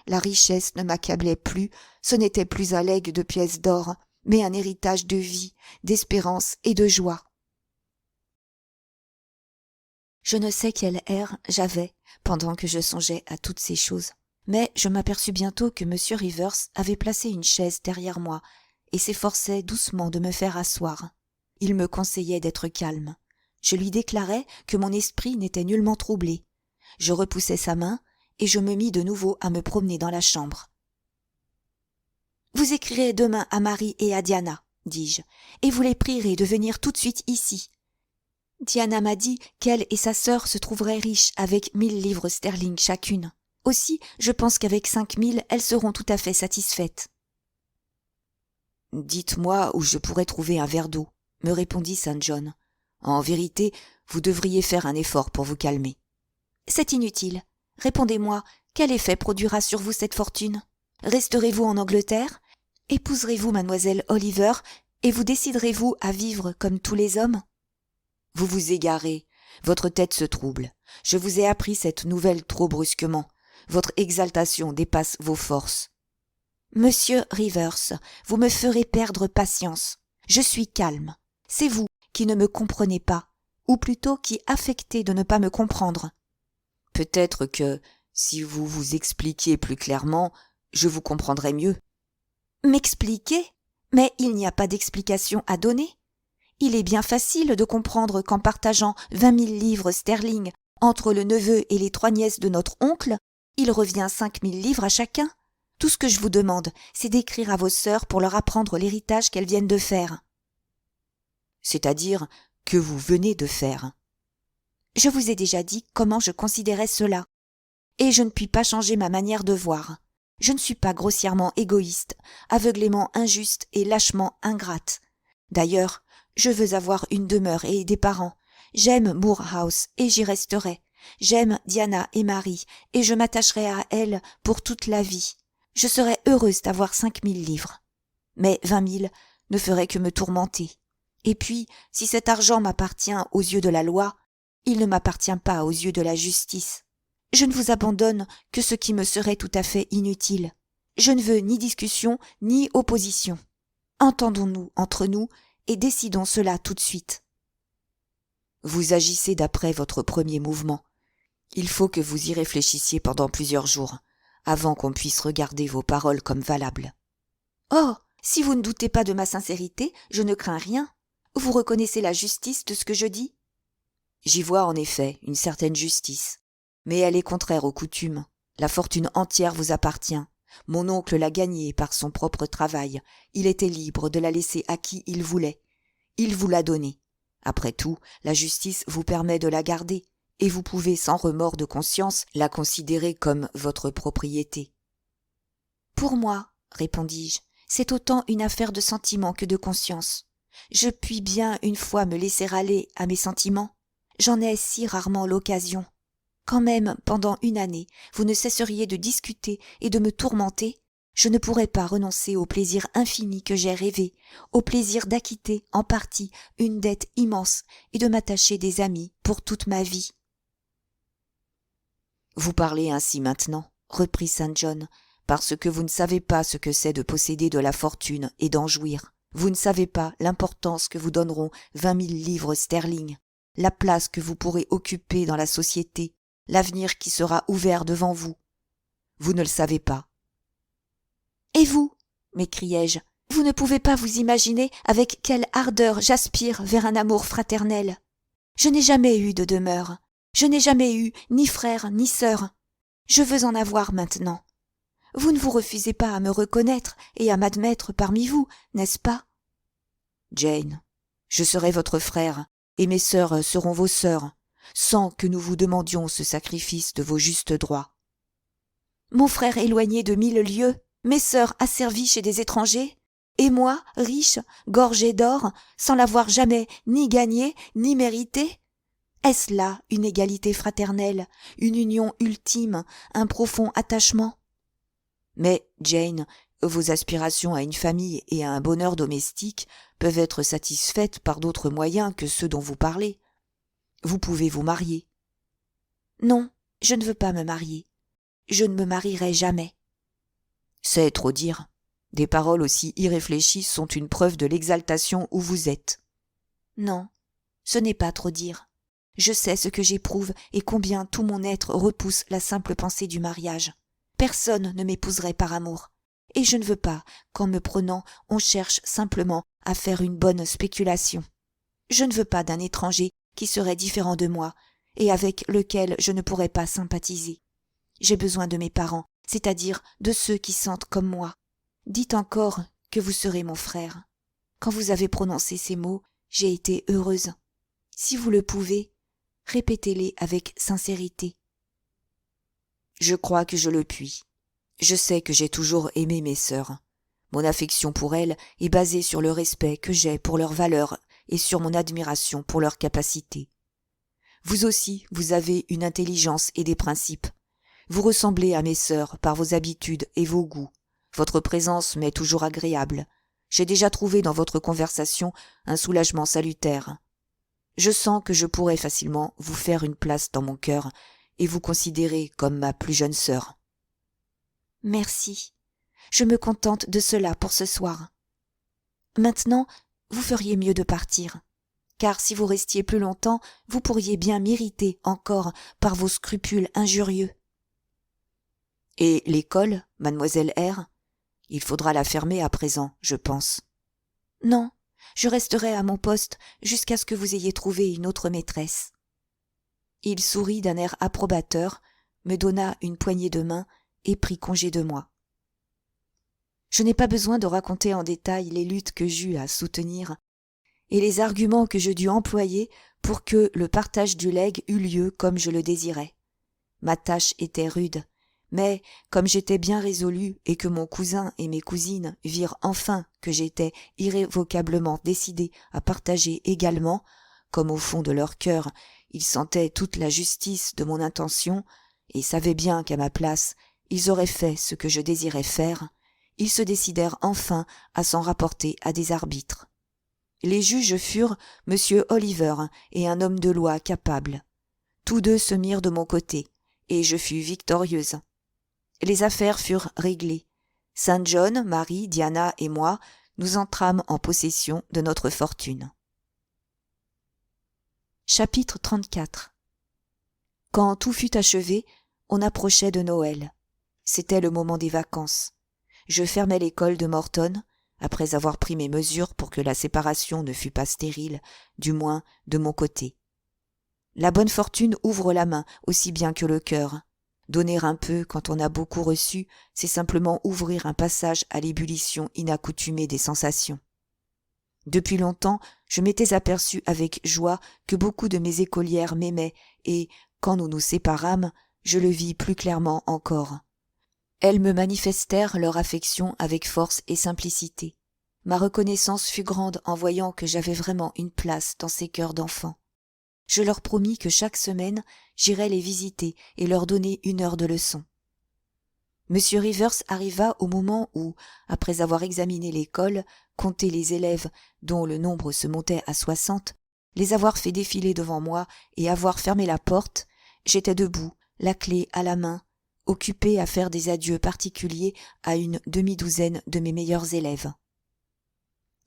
La richesse ne m'accablait plus, ce n'était plus un legs de pièces d'or, mais un héritage de vie, d'espérance et de joie. Je ne sais quel air j'avais pendant que je songeais à toutes ces choses, mais je m'aperçus bientôt que M. Rivers avait placé une chaise derrière moi et s'efforçait doucement de me faire asseoir. Il me conseillait d'être calme. Je lui déclarais que mon esprit n'était nullement troublé. Je repoussai sa main et je me mis de nouveau à me promener dans la chambre. « Vous écrirez demain à Marie et à Diana, dis-je, et vous les prierez de venir tout de suite ici. Diana m'a dit qu'elle et sa sœur se trouveraient riches avec 1000 livres sterling chacune. Aussi, je pense qu'avec 5000, elles seront tout à fait satisfaites. »« Dites-moi où je pourrais trouver un verre d'eau, » me répondit Saint John. « En vérité, vous devriez faire un effort pour vous calmer. »« C'est inutile. Répondez-moi, quel effet produira sur vous cette fortune? Resterez-vous en Angleterre? Épouserez-vous mademoiselle Oliver et vous déciderez-vous à vivre comme tous les hommes? » Vous vous égarez, votre tête se trouble. Je vous ai appris cette nouvelle trop brusquement. Votre exaltation dépasse vos forces. Monsieur Rivers, vous me ferez perdre patience. Je suis calme. C'est vous qui ne me comprenez pas, ou plutôt qui affectez de ne pas me comprendre. Peut-être que, si vous vous expliquiez plus clairement, je vous comprendrais mieux. M'expliquer? Mais il n'y a pas d'explication à donner. Il est bien facile de comprendre qu'en partageant 20 000 livres sterling entre le neveu et les 3 nièces de notre oncle, il revient 5 000 livres à chacun. Tout ce que je vous demande, c'est d'écrire à vos sœurs pour leur apprendre l'héritage qu'elles viennent de faire. C'est-à-dire que vous venez de faire. Je vous ai déjà dit comment je considérais cela. Et je ne puis pas changer ma manière de voir. Je ne suis pas grossièrement égoïste, aveuglément injuste et lâchement ingrate. D'ailleurs, je veux avoir une demeure et des parents. J'aime Moor House et j'y resterai. J'aime Diana et Marie et je m'attacherai à elles pour toute la vie. Je serais heureuse d'avoir 5 000 livres. Mais 20 000 ne ferait que me tourmenter. Et puis, si cet argent m'appartient aux yeux de la loi, il ne m'appartient pas aux yeux de la justice. Je ne vous abandonne que ce qui me serait tout à fait inutile. Je ne veux ni discussion ni opposition. Entendons-nous entre nous et décidons cela tout de suite. Vous agissez d'après votre premier mouvement. Il faut que vous y réfléchissiez pendant plusieurs jours, avant qu'on puisse regarder vos paroles comme valables. Oh, si vous ne doutez pas de ma sincérité, je ne crains rien. Vous reconnaissez la justice de ce que je dis? J'y vois en effet une certaine justice, mais elle est contraire aux coutumes. La fortune entière vous appartient. Mon oncle l'a gagnée par son propre travail. Il était libre de la laisser à qui il voulait. Il vous l'a donnée. Après tout, la justice vous permet de la garder, et vous pouvez sans remords de conscience la considérer comme votre propriété. Pour moi, répondis-je, c'est autant une affaire de sentiment que de conscience. Je puis bien une fois me laisser aller à mes sentiments. J'en ai si rarement l'occasion. Quand même, pendant une année, vous ne cesseriez de discuter et de me tourmenter, je ne pourrais pas renoncer au plaisir infini que j'ai rêvé, au plaisir d'acquitter, en partie, une dette immense et de m'attacher des amis pour toute ma vie. Vous parlez ainsi maintenant, reprit Saint John, parce que vous ne savez pas ce que c'est de posséder de la fortune et d'en jouir. Vous ne savez pas l'importance que vous donneront 20 000 livres sterling, la place que vous pourrez occuper dans la société, l'avenir qui sera ouvert devant vous. Vous ne le savez pas. Et vous, m'écriai-je, vous ne pouvez pas vous imaginer avec quelle ardeur j'aspire vers un amour fraternel. Je n'ai jamais eu de demeure. Je n'ai jamais eu ni frère ni sœur. Je veux en avoir maintenant. Vous ne vous refusez pas à me reconnaître et à m'admettre parmi vous, n'est-ce pas? Jane, je serai votre frère, et mes sœurs seront vos sœurs, sans que nous vous demandions ce sacrifice de vos justes droits. Mon frère éloigné de 1000 lieues, mes sœurs asservies chez des étrangers, Et moi, riche, gorgée d'or, sans l'avoir jamais ni gagné, ni mérité? Est-ce là une égalité fraternelle, une union ultime, un profond attachement? Mais, Jane, vos aspirations à une famille et à un bonheur domestique peuvent être satisfaites par d'autres moyens que ceux dont vous parlez. Vous pouvez vous marier. Non, je ne veux pas me marier. Je ne me marierai jamais. C'est trop dire. Des paroles aussi irréfléchies sont une preuve de l'exaltation où vous êtes. Non, ce n'est pas trop dire. Je sais ce que j'éprouve et combien tout mon être repousse la simple pensée du mariage. Personne ne m'épouserait par amour. Et je ne veux pas qu'en me prenant, on cherche simplement à faire une bonne spéculation. Je ne veux pas d'un étranger qui serait différent de moi et avec lequel je ne pourrais pas sympathiser. J'ai besoin de mes parents, c'est-à-dire de ceux qui sentent comme moi. Dites encore que vous serez mon frère. Quand vous avez prononcé ces mots, j'ai été heureuse. Si vous le pouvez, répétez-les avec sincérité. Je crois que je le puis. Je sais que j'ai toujours aimé mes sœurs. Mon affection pour elles est basée sur le respect que j'ai pour leurs valeurs et sur mon admiration pour leurs capacités. Vous aussi, vous avez une intelligence et des principes. Vous ressemblez à mes sœurs par vos habitudes et vos goûts. Votre présence m'est toujours agréable. J'ai déjà trouvé dans votre conversation un soulagement salutaire. Je sens que je pourrais facilement vous faire une place dans mon cœur et vous considérer comme ma plus jeune sœur. Merci. Je me contente de cela pour ce soir. Maintenant, vous feriez mieux de partir, car si vous restiez plus longtemps, vous pourriez bien m'irriter encore par vos scrupules injurieux. Et l'école, mademoiselle R? Il faudra la fermer à présent, je pense. Non, je resterai à mon poste jusqu'à ce que vous ayez trouvé une autre maîtresse. Il sourit d'un air approbateur, me donna une poignée de main et prit congé de moi. Je n'ai pas besoin de raconter en détail les luttes que j'eus à soutenir et les arguments que je dus employer pour que le partage du legs eût lieu comme je le désirais. Ma tâche était rude, mais comme j'étais bien résolue et que mon cousin et mes cousines virent enfin que j'étais irrévocablement décidée à partager également, comme au fond de leur cœur ils sentaient toute la justice de mon intention et savaient bien qu'à ma place ils auraient fait ce que je désirais faire, ils se décidèrent enfin à s'en rapporter à des arbitres. Les juges furent M. Oliver et un homme de loi capable. Tous deux se mirent de mon côté, et je fus victorieuse. Les affaires furent réglées. Saint John, Marie, Diana et moi, nous entrâmes en possession de notre fortune. Chapitre 34. Quand tout fut achevé, on approchait de Noël. C'était le moment des vacances. Je fermai l'école de Morton, après avoir pris mes mesures pour que la séparation ne fût pas stérile, du moins de mon côté. La bonne fortune ouvre la main aussi bien que le cœur. Donner un peu quand on a beaucoup reçu, c'est simplement ouvrir un passage à l'ébullition inaccoutumée des sensations. Depuis longtemps, je m'étais aperçu avec joie que beaucoup de mes écolières m'aimaient et, quand nous nous séparâmes, je le vis plus clairement encore. Elles me manifestèrent leur affection avec force et simplicité. Ma reconnaissance fut grande en voyant que j'avais vraiment une place dans ces cœurs d'enfants. Je leur promis que chaque semaine, j'irais les visiter et leur donner une heure de leçon. M. Rivers arriva au moment où, après avoir examiné l'école, compté les élèves dont le nombre se montait à 60, les avoir fait défiler devant moi et avoir fermé la porte, j'étais debout, la clé à la main, occupée à faire des adieux particuliers à une demi-douzaine de mes meilleurs élèves.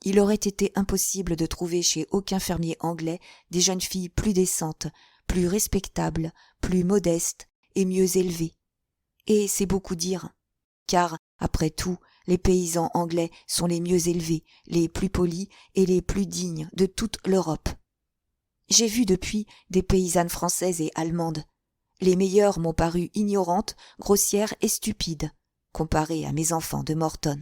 Il aurait été impossible de trouver chez aucun fermier anglais des jeunes filles plus décentes, plus respectables, plus modestes et mieux élevées. Et c'est beaucoup dire, car, après tout, les paysans anglais sont les mieux élevés, les plus polis et les plus dignes de toute l'Europe. J'ai vu depuis des paysannes françaises et allemandes. Les meilleures m'ont paru ignorantes, grossières et stupides, comparées à mes enfants de Morton.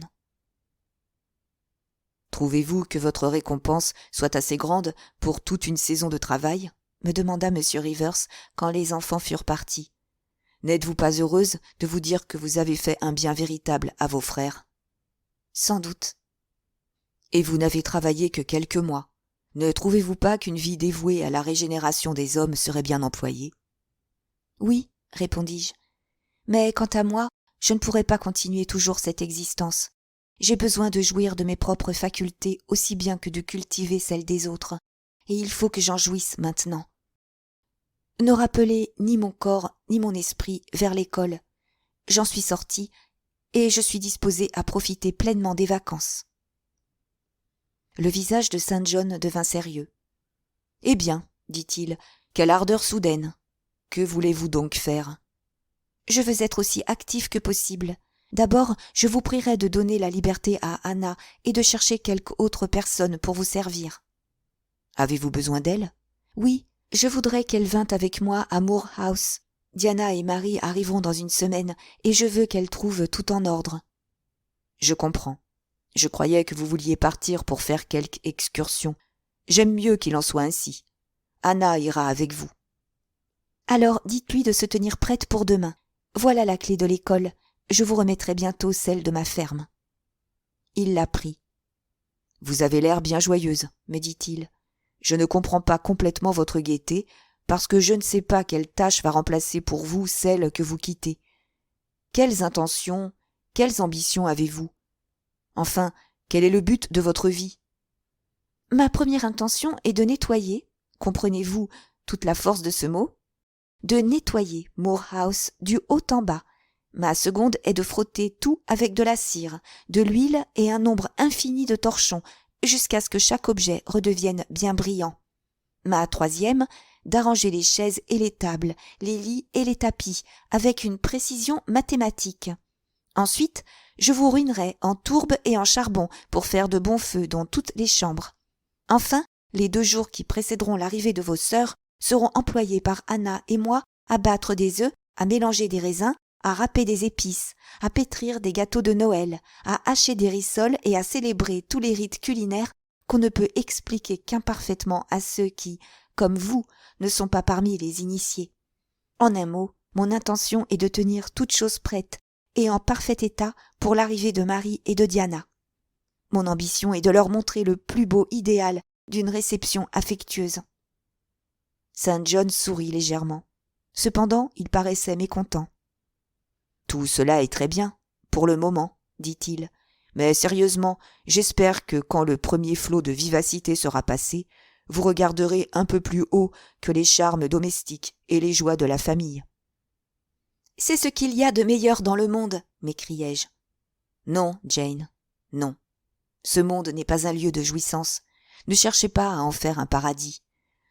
Trouvez-vous que votre récompense soit assez grande pour toute une saison de travail? Me demanda M. Rivers quand les enfants furent partis. N'êtes-vous pas heureuse de vous dire que vous avez fait un bien véritable à vos frères? Sans doute. Et vous n'avez travaillé que quelques mois. Ne trouvez-vous pas qu'une vie dévouée à la régénération des hommes serait bien employée ? Oui, répondis-je. Mais quant à moi, je ne pourrais pas continuer toujours cette existence. J'ai besoin de jouir de mes propres facultés aussi bien que de cultiver celles des autres, et il faut que j'en jouisse maintenant. Ne rappeler ni mon corps ni mon esprit vers l'école. J'en suis sortie, et je suis disposée à profiter pleinement des vacances. Le visage de Saint John devint sérieux. « Eh bien, dit-il, quelle ardeur soudaine. Que voulez-vous donc faire ? » « Je veux être aussi actif que possible. D'abord, je vous prierai de donner la liberté à Anna et de chercher quelque autre personne pour vous servir. »« Avez-vous besoin d'elle ? » ?»« Oui, je voudrais qu'elle vînt avec moi à Moor House. Diana et Marie arriveront dans une semaine et je veux qu'elle trouve tout en ordre. »« Je comprends. Je croyais que vous vouliez partir pour faire quelque excursion. J'aime mieux qu'il en soit ainsi. Anna ira avec vous. »« Alors dites-lui de se tenir prête pour demain. Voilà la clé de l'école. Je vous remettrai bientôt celle de ma ferme. » Il la prit. « Vous avez l'air bien joyeuse, me dit-il. Je ne comprends pas complètement votre gaieté, parce que je ne sais pas quelle tâche va remplacer pour vous celle que vous quittez. Quelles intentions, quelles ambitions avez-vous ? Enfin, quel est le but de votre vie ? » « Ma première intention est de nettoyer, comprenez-vous toute la force de ce mot ? De nettoyer Moor House du haut en bas. Ma seconde est de frotter tout avec de la cire, de l'huile et un nombre infini de torchons, jusqu'à ce que chaque objet redevienne bien brillant. Ma troisième, d'arranger les chaises et les tables, les lits et les tapis, avec une précision mathématique. Ensuite, je vous ruinerai en tourbe et en charbon pour faire de bons feux dans toutes les chambres. Enfin, les 2 jours qui précéderont l'arrivée de vos sœurs seront employés par Anna et moi à battre des œufs, à mélanger des raisins, à râper des épices, à pétrir des gâteaux de Noël, à hacher des rissoles et à célébrer tous les rites culinaires qu'on ne peut expliquer qu'imparfaitement à ceux qui, comme vous, ne sont pas parmi les initiés. En un mot, mon intention est de tenir toutes choses prêtes et en parfait état pour l'arrivée de Marie et de Diana. Mon ambition est de leur montrer le plus beau idéal d'une réception affectueuse. Saint John sourit légèrement. Cependant, il paraissait mécontent. « Tout cela est très bien, pour le moment, dit-il. Mais sérieusement, j'espère que quand le premier flot de vivacité sera passé, vous regarderez un peu plus haut que les charmes domestiques et les joies de la famille. »« C'est ce qu'il y a de meilleur dans le monde, m'écriai-je. »« Non, Jane, non. Ce monde n'est pas un lieu de jouissance. Ne cherchez pas à en faire un paradis.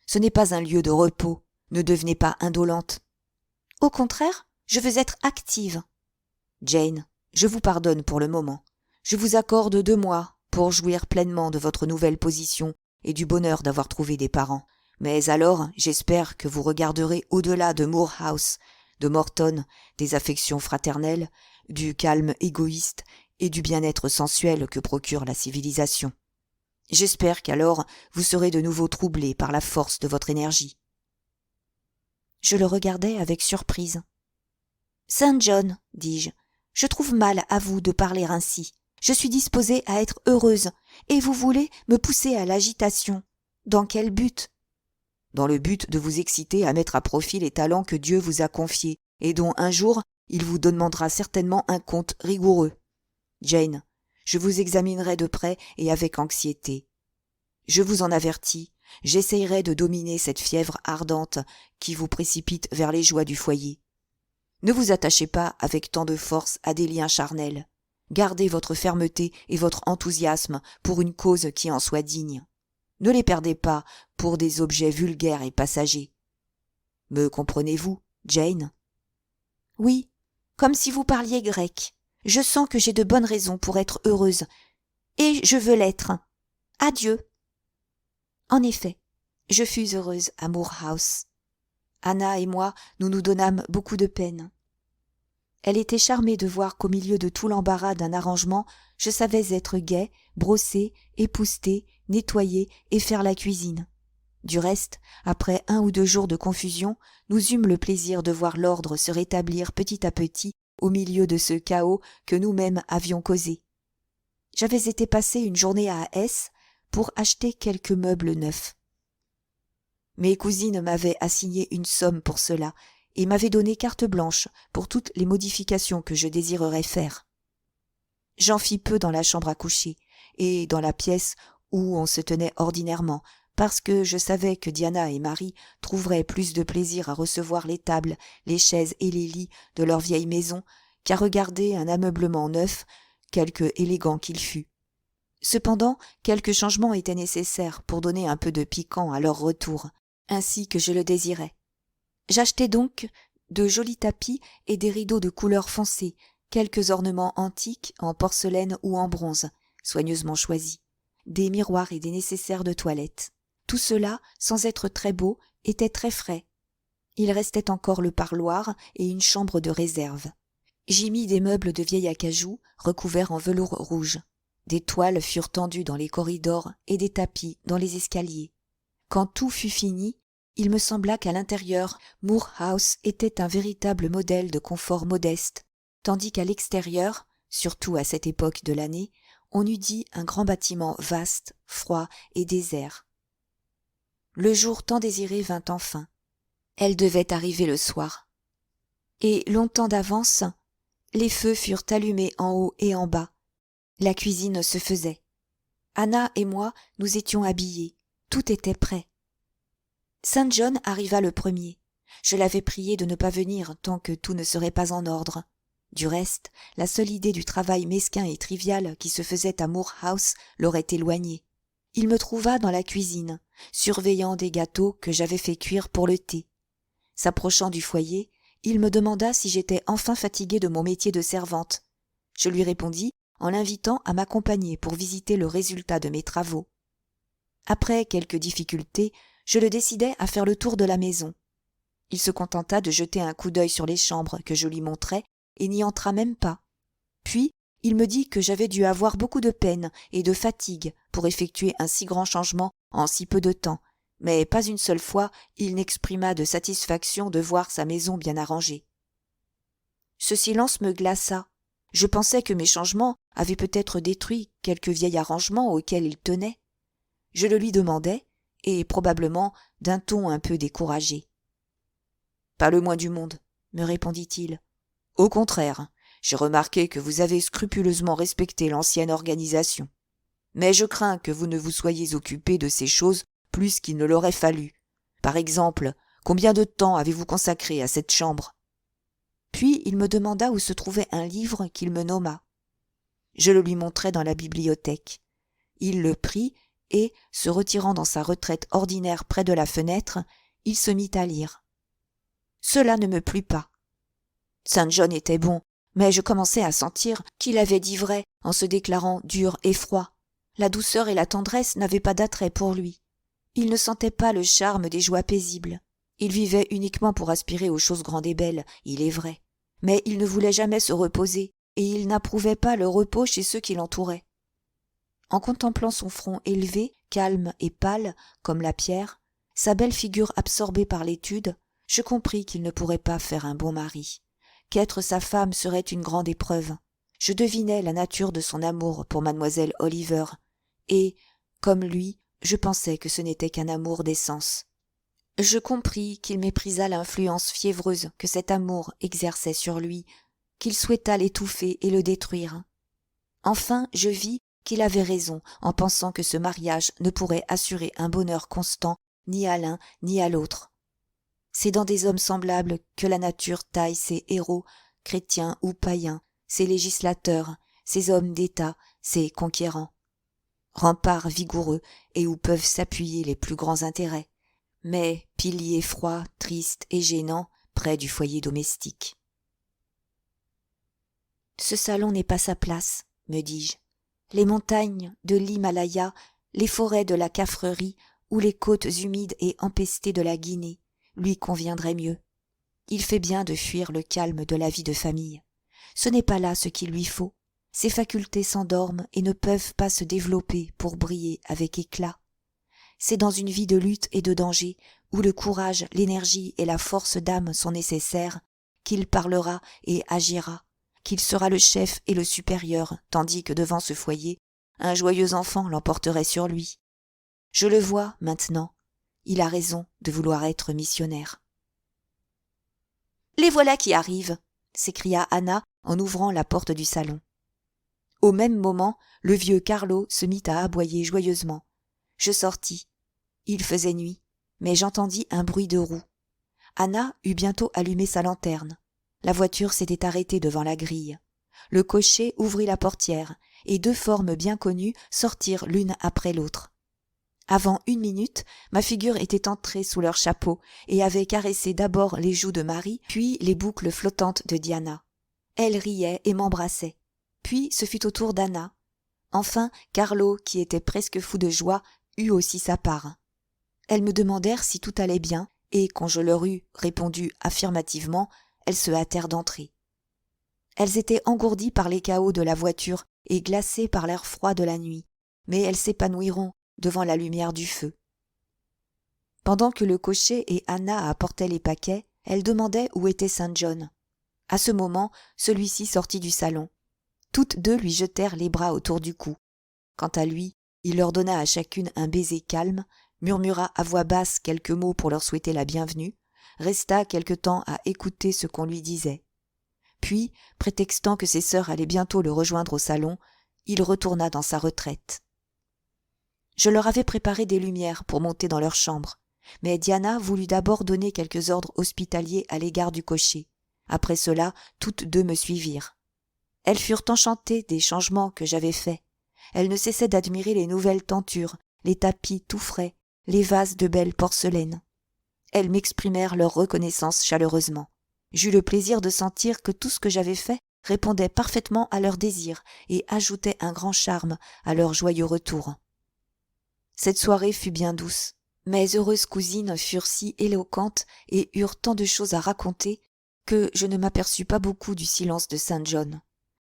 Ce n'est pas un lieu de repos. Ne devenez pas indolente. Au contraire, je veux être active. Jane, je vous pardonne pour le moment. Je vous accorde 2 mois pour jouir pleinement de votre nouvelle position et du bonheur d'avoir trouvé des parents. Mais alors, j'espère que vous regarderez au-delà de Moor House, de Morton, des affections fraternelles, du calme égoïste et du bien-être sensuel que procure la civilisation. J'espère qu'alors vous serez de nouveau troublé par la force de votre énergie. Je le regardai avec surprise. « Saint John, dis-je, je trouve mal à vous de parler ainsi. Je suis disposée à être heureuse, et vous voulez me pousser à l'agitation. Dans quel but ? » « Dans le but de vous exciter à mettre à profit les talents que Dieu vous a confiés, et dont un jour il vous demandera certainement un compte rigoureux. Jane, je vous examinerai de près et avec anxiété. Je vous en avertis, j'essayerai de dominer cette fièvre ardente qui vous précipite vers les joies du foyer. Ne vous attachez pas avec tant de force à des liens charnels. Gardez votre fermeté et votre enthousiasme pour une cause qui en soit digne. Ne les perdez pas pour des objets vulgaires et passagers. Me comprenez-vous, Jane ? Oui, comme si vous parliez grec. Je sens que j'ai de bonnes raisons pour être heureuse, et je veux l'être. Adieu. En effet, je fus heureuse à Moor House. Anna et moi, nous nous donnâmes beaucoup de peine. Elle était charmée de voir qu'au milieu de tout l'embarras d'un arrangement, je savais être gaie, brosser, épousseter, nettoyer et faire la cuisine. Du reste, après 1 ou 2 jours de confusion, nous eûmes le plaisir de voir l'ordre se rétablir petit à petit au milieu de ce chaos que nous-mêmes avions causé. J'avais été passer une journée à S pour acheter quelques meubles neufs. Mes cousines m'avaient assigné une somme pour cela et m'avaient donné carte blanche pour toutes les modifications que je désirerais faire. J'en fis peu dans la chambre à coucher et dans la pièce où on se tenait ordinairement, parce que je savais que Diana et Marie trouveraient plus de plaisir à recevoir les tables, les chaises et les lits de leur vieille maison qu'à regarder un ameublement neuf, quelque élégant qu'il fût. Cependant, quelques changements étaient nécessaires pour donner un peu de piquant à leur retour, ainsi que je le désirais. J'achetai donc de jolis tapis et des rideaux de couleur foncée, quelques ornements antiques en porcelaine ou en bronze, soigneusement choisis, des miroirs et des nécessaires de toilette. Tout cela, sans être très beau, était très frais. Il restait encore le parloir et une chambre de réserve. J'y mis des meubles de vieil acajou recouverts en velours rouge. Des toiles furent tendues dans les corridors et des tapis dans les escaliers. Quand tout fut fini, il me sembla qu'à l'intérieur, Moor House était un véritable modèle de confort modeste, tandis qu'à l'extérieur, surtout à cette époque de l'année, on eût dit un grand bâtiment vaste, froid et désert. Le jour tant désiré vint enfin. Elle devait arriver le soir. Et longtemps d'avance, les feux furent allumés en haut et en bas. La cuisine se faisait. Anna et moi, nous étions habillés. Tout était prêt. Saint John arriva le premier. Je l'avais prié de ne pas venir tant que tout ne serait pas en ordre. Du reste, la seule idée du travail mesquin et trivial qui se faisait à Moor House l'aurait éloigné. Il me trouva dans la cuisine, surveillant des gâteaux que j'avais fait cuire pour le thé. S'approchant du foyer, il me demanda si j'étais enfin fatiguée de mon métier de servante. Je lui répondis en l'invitant à m'accompagner pour visiter le résultat de mes travaux. Après quelques difficultés, je le décidai à faire le tour de la maison. Il se contenta de jeter un coup d'œil sur les chambres que je lui montrais et n'y entra même pas. Puis, il me dit que j'avais dû avoir beaucoup de peine et de fatigue pour effectuer un si grand changement en si peu de temps, mais pas une seule fois il n'exprima de satisfaction de voir sa maison bien arrangée. Ce silence me glaça. Je pensais que mes changements avaient peut-être détruit quelque vieil arrangement auquel il tenait. Je le lui demandai, et probablement d'un ton un peu découragé. « Pas le moins du monde, » me répondit-il. « Au contraire, j'ai remarqué que vous avez scrupuleusement respecté l'ancienne organisation. Mais je crains que vous ne vous soyez occupé de ces choses plus qu'il ne l'aurait fallu. Par exemple, combien de temps avez-vous consacré à cette chambre ?» Puis il me demanda où se trouvait un livre qu'il me nomma. Je le lui montrai dans la bibliothèque. Il le prit et, se retirant dans sa retraite ordinaire près de la fenêtre, il se mit à lire. Cela ne me plut pas. Saint John était bon, mais je commençais à sentir qu'il avait dit vrai en se déclarant dur et froid. La douceur et la tendresse n'avaient pas d'attrait pour lui. Il ne sentait pas le charme des joies paisibles. Il vivait uniquement pour aspirer aux choses grandes et belles, il est vrai. Mais il ne voulait jamais se reposer, et il n'approuvait pas le repos chez ceux qui l'entouraient. En contemplant son front élevé, calme et pâle, comme la pierre, sa belle figure absorbée par l'étude, je compris qu'il ne pourrait pas faire un bon mari. Qu'être sa femme serait une grande épreuve. Je devinais la nature de son amour pour mademoiselle Oliver, et, comme lui, je pensais que ce n'était qu'un amour d'essence. Je compris qu'il méprisa l'influence fiévreuse que cet amour exerçait sur lui, qu'il souhaita l'étouffer et le détruire. Enfin, je vis qu'il avait raison en pensant que ce mariage ne pourrait assurer un bonheur constant ni à l'un ni à l'autre. C'est dans des hommes semblables que la nature taille ses héros, chrétiens ou païens, ses législateurs, ses hommes d'État, ses conquérants. Remparts vigoureux et où peuvent s'appuyer les plus grands intérêts, mais piliers froids, tristes et gênants près du foyer domestique. « Ce salon n'est pas sa place, me dis-je. Les montagnes de l'Himalaya, les forêts de la Caffrerie ou les côtes humides et empestées de la Guinée lui conviendraient mieux. Il fait bien de fuir le calme de la vie de famille. Ce n'est pas là ce qu'il lui faut. Ses facultés s'endorment et ne peuvent pas se développer pour briller avec éclat. C'est dans une vie de lutte et de danger, où le courage, l'énergie et la force d'âme sont nécessaires, qu'il parlera et agira, qu'il sera le chef et le supérieur, tandis que devant ce foyer, Un joyeux enfant l'emporterait sur lui. Je le vois maintenant. Il a raison de vouloir être missionnaire. « Les voilà qui arrivent !» s'écria Anna en ouvrant la porte du salon. Au même moment, le vieux Carlo se mit à aboyer joyeusement. Je sortis. Il faisait nuit, mais j'entendis un bruit de roues. Anna eut bientôt allumé sa lanterne. La voiture s'était arrêtée devant la grille. Le cocher ouvrit la portière, et 2 formes bien connues sortirent l'une après l'autre. Avant 1 minute, ma figure était entrée sous leur chapeau et avait caressé d'abord les joues de Marie, puis les boucles flottantes de Diana. Elle riait et m'embrassait. Puis ce fut au tour d'Anna. Enfin, Carlo, qui était presque fou de joie, eut aussi sa part. Elles me demandèrent si tout allait bien, et quand je leur eus répondu affirmativement, elles se hâtèrent d'entrer. Elles étaient engourdies par les cahots de la voiture et glacées par l'air froid de la nuit, mais elles s'épanouiront devant la lumière du feu. Pendant que le cocher et Anna apportaient les paquets, elles demandaient où était Saint John. À ce moment, celui-ci sortit du salon. Toutes 2 lui jetèrent les bras autour du cou. Quant à lui, il leur donna à chacune un baiser calme, murmura à voix basse quelques mots pour leur souhaiter la bienvenue, resta quelque temps à écouter ce qu'on lui disait. Puis, prétextant que ses sœurs allaient bientôt le rejoindre au salon, il retourna dans sa retraite. Je leur avais préparé des lumières pour monter dans leur chambre, mais Diana voulut d'abord donner quelques ordres hospitaliers à l'égard du cocher. Après cela, toutes 2 me suivirent. Elles furent enchantées des changements que j'avais faits. Elles ne cessaient d'admirer les nouvelles tentures, les tapis tout frais, les vases de belle porcelaine. Elles m'exprimèrent leur reconnaissance chaleureusement. J'eus le plaisir de sentir que tout ce que j'avais fait répondait parfaitement à leurs désirs et ajoutait un grand charme à leur joyeux retour. Cette soirée fut bien douce. Mes heureuses cousines furent si éloquentes et eurent tant de choses à raconter que je ne m'aperçus pas beaucoup du silence de Saint John.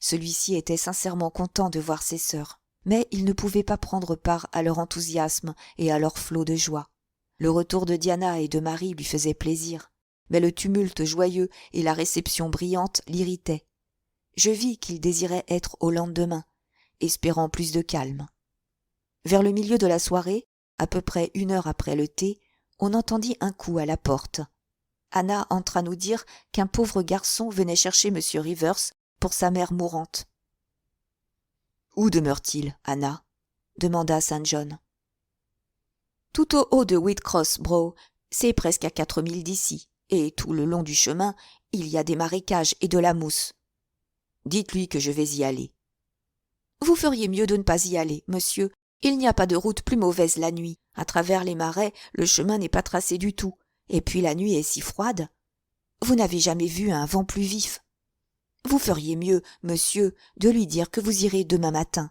Celui-ci était sincèrement content de voir ses sœurs, mais il ne pouvait pas prendre part à leur enthousiasme et à leur flot de joie. Le retour de Diana et de Marie lui faisait plaisir, mais le tumulte joyeux et la réception brillante l'irritaient. Je vis qu'il désirait être au lendemain, espérant plus de calme. Vers le milieu de la soirée, à peu près 1 heure après le thé, on entendit un coup à la porte. Anna entra nous dire qu'un pauvre garçon venait chercher M. Rivers pour sa mère mourante. « Où demeure-t-il, Anna ?» demanda Saint John. « Tout au haut de Whitcross Brow, c'est presque à 4 milles d'ici, et tout le long du chemin, il y a des marécages et de la mousse. Dites-lui que je vais y aller. »« Vous feriez mieux de ne pas y aller, monsieur. Il n'y a pas de route plus mauvaise la nuit. À travers les marais, le chemin n'est pas tracé du tout. Et puis la nuit est si froide. Vous n'avez jamais vu un vent plus vif. Vous feriez mieux, monsieur, de lui dire que vous irez demain matin. »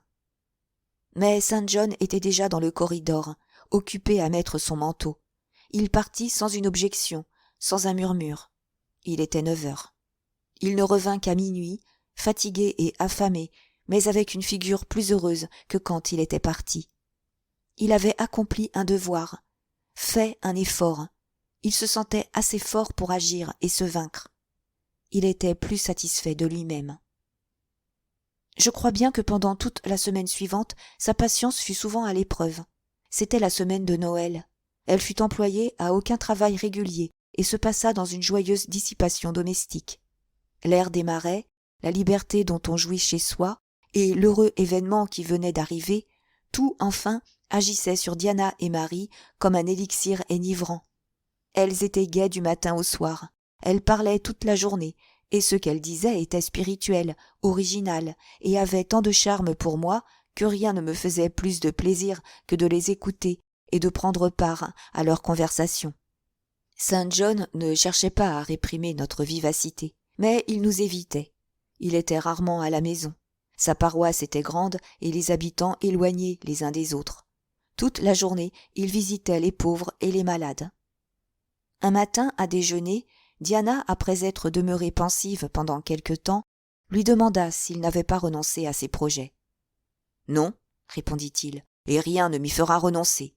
Mais Saint John était déjà dans le corridor, occupé à mettre son manteau. Il partit sans une objection, sans un murmure. Il était 9 heures. Il ne revint qu'à minuit, fatigué et affamé, mais avec une figure plus heureuse que quand il était parti. Il avait accompli un devoir, fait un effort. Il se sentait assez fort pour agir et se vaincre. Il était plus satisfait de lui-même. Je crois bien que pendant toute la semaine suivante, sa patience fut souvent à l'épreuve. C'était la semaine de Noël. Elle fut employée à aucun travail régulier et se passa dans une joyeuse dissipation domestique. L'air des marais, la liberté dont on jouit chez soi, et l'heureux événement qui venait d'arriver, tout enfin agissait sur Diana et Marie comme un élixir enivrant. Elles étaient gaies du matin au soir, elles parlaient toute la journée, et ce qu'elles disaient était spirituel, original, et avait tant de charme pour moi que rien ne me faisait plus de plaisir que de les écouter et de prendre part à leur conversation. Saint John ne cherchait pas à réprimer notre vivacité, mais il nous évitait. Il était rarement à la maison. Sa paroisse était grande et les habitants éloignés les uns des autres. Toute la journée, il visitait les pauvres et les malades. Un matin, à déjeuner, Diana, après être demeurée pensive pendant quelque temps, lui demanda s'il n'avait pas renoncé à ses projets. « Non, répondit-il, et rien ne m'y fera renoncer. »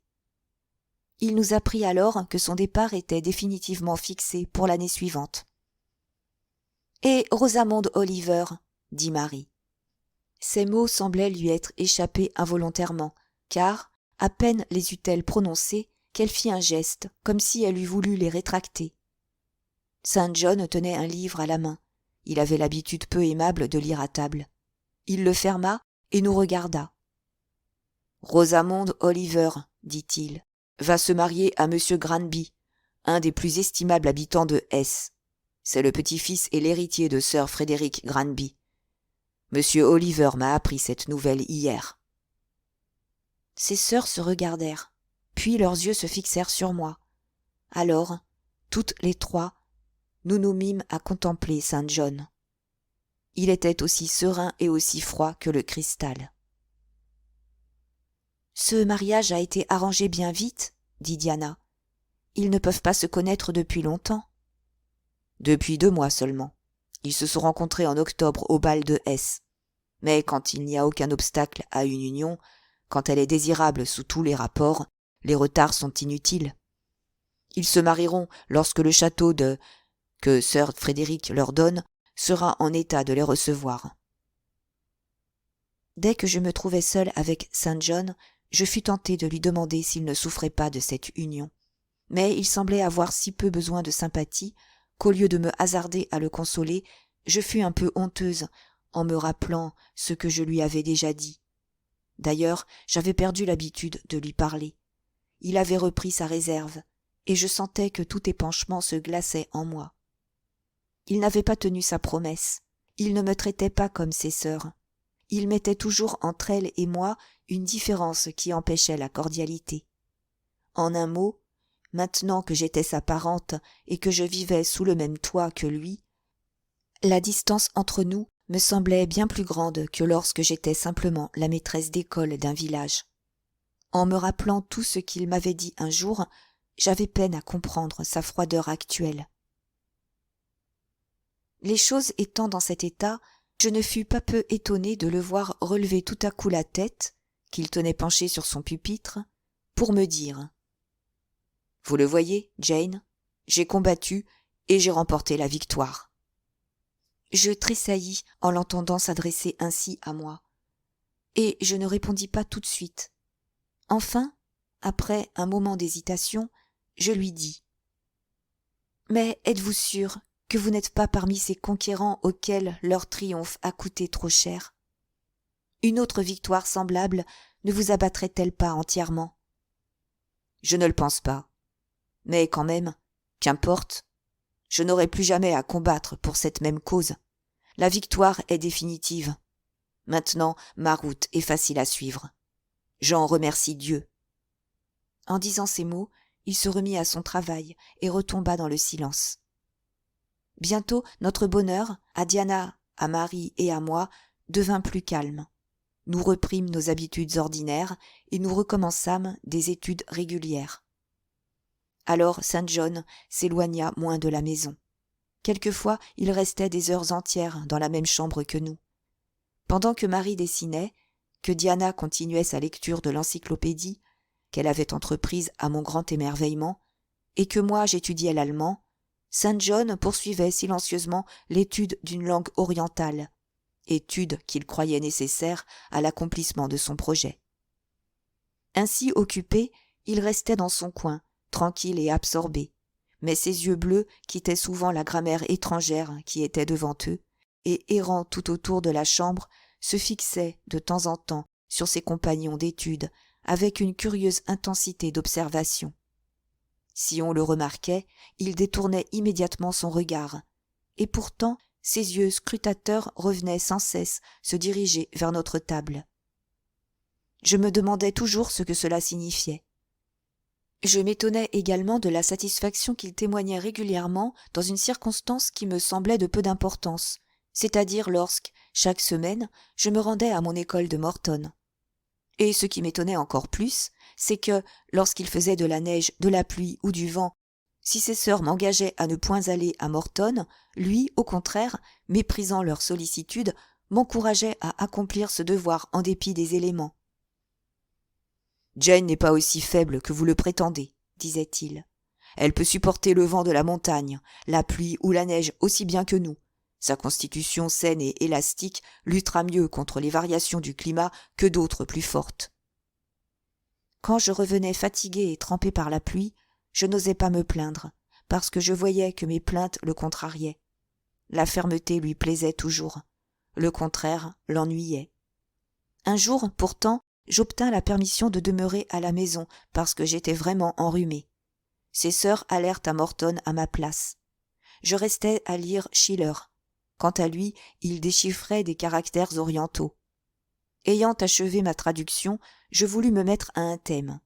Il nous apprit alors que son départ était définitivement fixé pour l'année suivante. « Et Rosamond Oliver ?» dit Marie. Ces mots semblaient lui être échappés involontairement, car, à peine les eut-elle prononcés, qu'elle fit un geste, comme si elle eût voulu les rétracter. Saint John tenait un livre à la main. Il avait l'habitude peu aimable de lire à table. Il le ferma et nous regarda. « Rosamonde Oliver, dit-il, va se marier à monsieur Granby, un des plus estimables habitants de S. C'est le petit-fils et l'héritier de sir Frédéric Granby. Monsieur Oliver m'a appris cette nouvelle hier. » Ses sœurs se regardèrent, puis leurs yeux se fixèrent sur moi. Alors, toutes les trois, nous nous mîmes à contempler Saint John. Il était aussi serein et aussi froid que le cristal. « Ce mariage a été arrangé bien vite, dit Diana. Ils ne peuvent pas se connaître depuis longtemps. » Depuis 2 mois seulement. Ils se sont rencontrés en octobre au bal de S. Mais quand il n'y a aucun obstacle à une union, quand elle est désirable sous tous les rapports, les retards sont inutiles. Ils se marieront lorsque le château que sir Frédéric leur donne sera en état de les recevoir. Dès que je me trouvai seule avec Saint John, je fus tentée de lui demander s'il ne souffrait pas de cette union. Mais il semblait avoir si peu besoin de sympathie qu'au lieu de me hasarder à le consoler, je fus un peu honteuse en me rappelant ce que je lui avais déjà dit. D'ailleurs, j'avais perdu l'habitude de lui parler. Il avait repris sa réserve, et je sentais que tout épanchement se glaçait en moi. Il n'avait pas tenu sa promesse, il ne me traitait pas comme ses sœurs. Il mettait toujours entre elle et moi une différence qui empêchait la cordialité. En un mot, maintenant que j'étais sa parente et que je vivais sous le même toit que lui, la distance entre nous me semblait bien plus grande que lorsque j'étais simplement la maîtresse d'école d'un village. En me rappelant tout ce qu'il m'avait dit un jour, j'avais peine à comprendre sa froideur actuelle. Les choses étant dans cet état, je ne fus pas peu étonnée de le voir relever tout à coup la tête, qu'il tenait penchée sur son pupitre, pour me dire « Vous le voyez, Jane, j'ai combattu et j'ai remporté la victoire. » Je tressaillis en l'entendant s'adresser ainsi à moi, et je ne répondis pas tout de suite. Enfin, après un moment d'hésitation, je lui dis « Mais êtes-vous sûr que vous n'êtes pas parmi ces conquérants auxquels leur triomphe a coûté trop cher? Une autre victoire semblable ne vous abattrait-elle pas entièrement? » « Je ne le pense pas. Mais quand même, qu'importe. Je n'aurai plus jamais à combattre pour cette même cause. La victoire est définitive. Maintenant, ma route est facile à suivre. J'en remercie Dieu. » En disant ces mots, il se remit à son travail et retomba dans le silence. Bientôt, notre bonheur, à Diana, à Marie et à moi, devint plus calme. Nous reprîmes nos habitudes ordinaires et nous recommençâmes des études régulières. Alors Saint John s'éloigna moins de la maison. Quelquefois, il restait des heures entières dans la même chambre que nous. Pendant que Marie dessinait, que Diana continuait sa lecture de l'encyclopédie, qu'elle avait entreprise à mon grand émerveillement, et que moi j'étudiais l'allemand, Saint John poursuivait silencieusement l'étude d'une langue orientale, étude qu'il croyait nécessaire à l'accomplissement de son projet. Ainsi occupé, il restait dans son coin, tranquille et absorbé, mais ses yeux bleus quittaient souvent la grammaire étrangère qui était devant eux, et errant tout autour de la chambre, se fixaient de temps en temps sur ses compagnons d'études avec une curieuse intensité d'observation. Si on le remarquait, il détournait immédiatement son regard, et pourtant ses yeux scrutateurs revenaient sans cesse se diriger vers notre table. Je me demandais toujours ce que cela signifiait. Je m'étonnais également de la satisfaction qu'il témoignait régulièrement dans une circonstance qui me semblait de peu d'importance, c'est-à-dire lorsque, chaque semaine, je me rendais à mon école de Morton. Et ce qui m'étonnait encore plus, c'est que, lorsqu'il faisait de la neige, de la pluie ou du vent, si ses sœurs m'engageaient à ne point aller à Morton, lui, au contraire, méprisant leur sollicitude, m'encourageait à accomplir ce devoir en dépit des éléments. « Jane n'est pas aussi faible que vous le prétendez, » disait-il. « Elle peut supporter le vent de la montagne, la pluie ou la neige aussi bien que nous. Sa constitution saine et élastique luttera mieux contre les variations du climat que d'autres plus fortes. Quand je revenais fatiguée et trempée par la pluie, je n'osais pas me plaindre, parce que je voyais que mes plaintes le contrariaient. La fermeté lui plaisait toujours. Le contraire l'ennuyait. Un jour, pourtant, j'obtins la permission de demeurer à la maison parce que j'étais vraiment enrhumée. Ses sœurs allèrent à Morton à ma place. Je restais à lire Schiller. Quant à lui, il déchiffrait des caractères orientaux. Ayant achevé ma traduction, je voulus me mettre à un thème.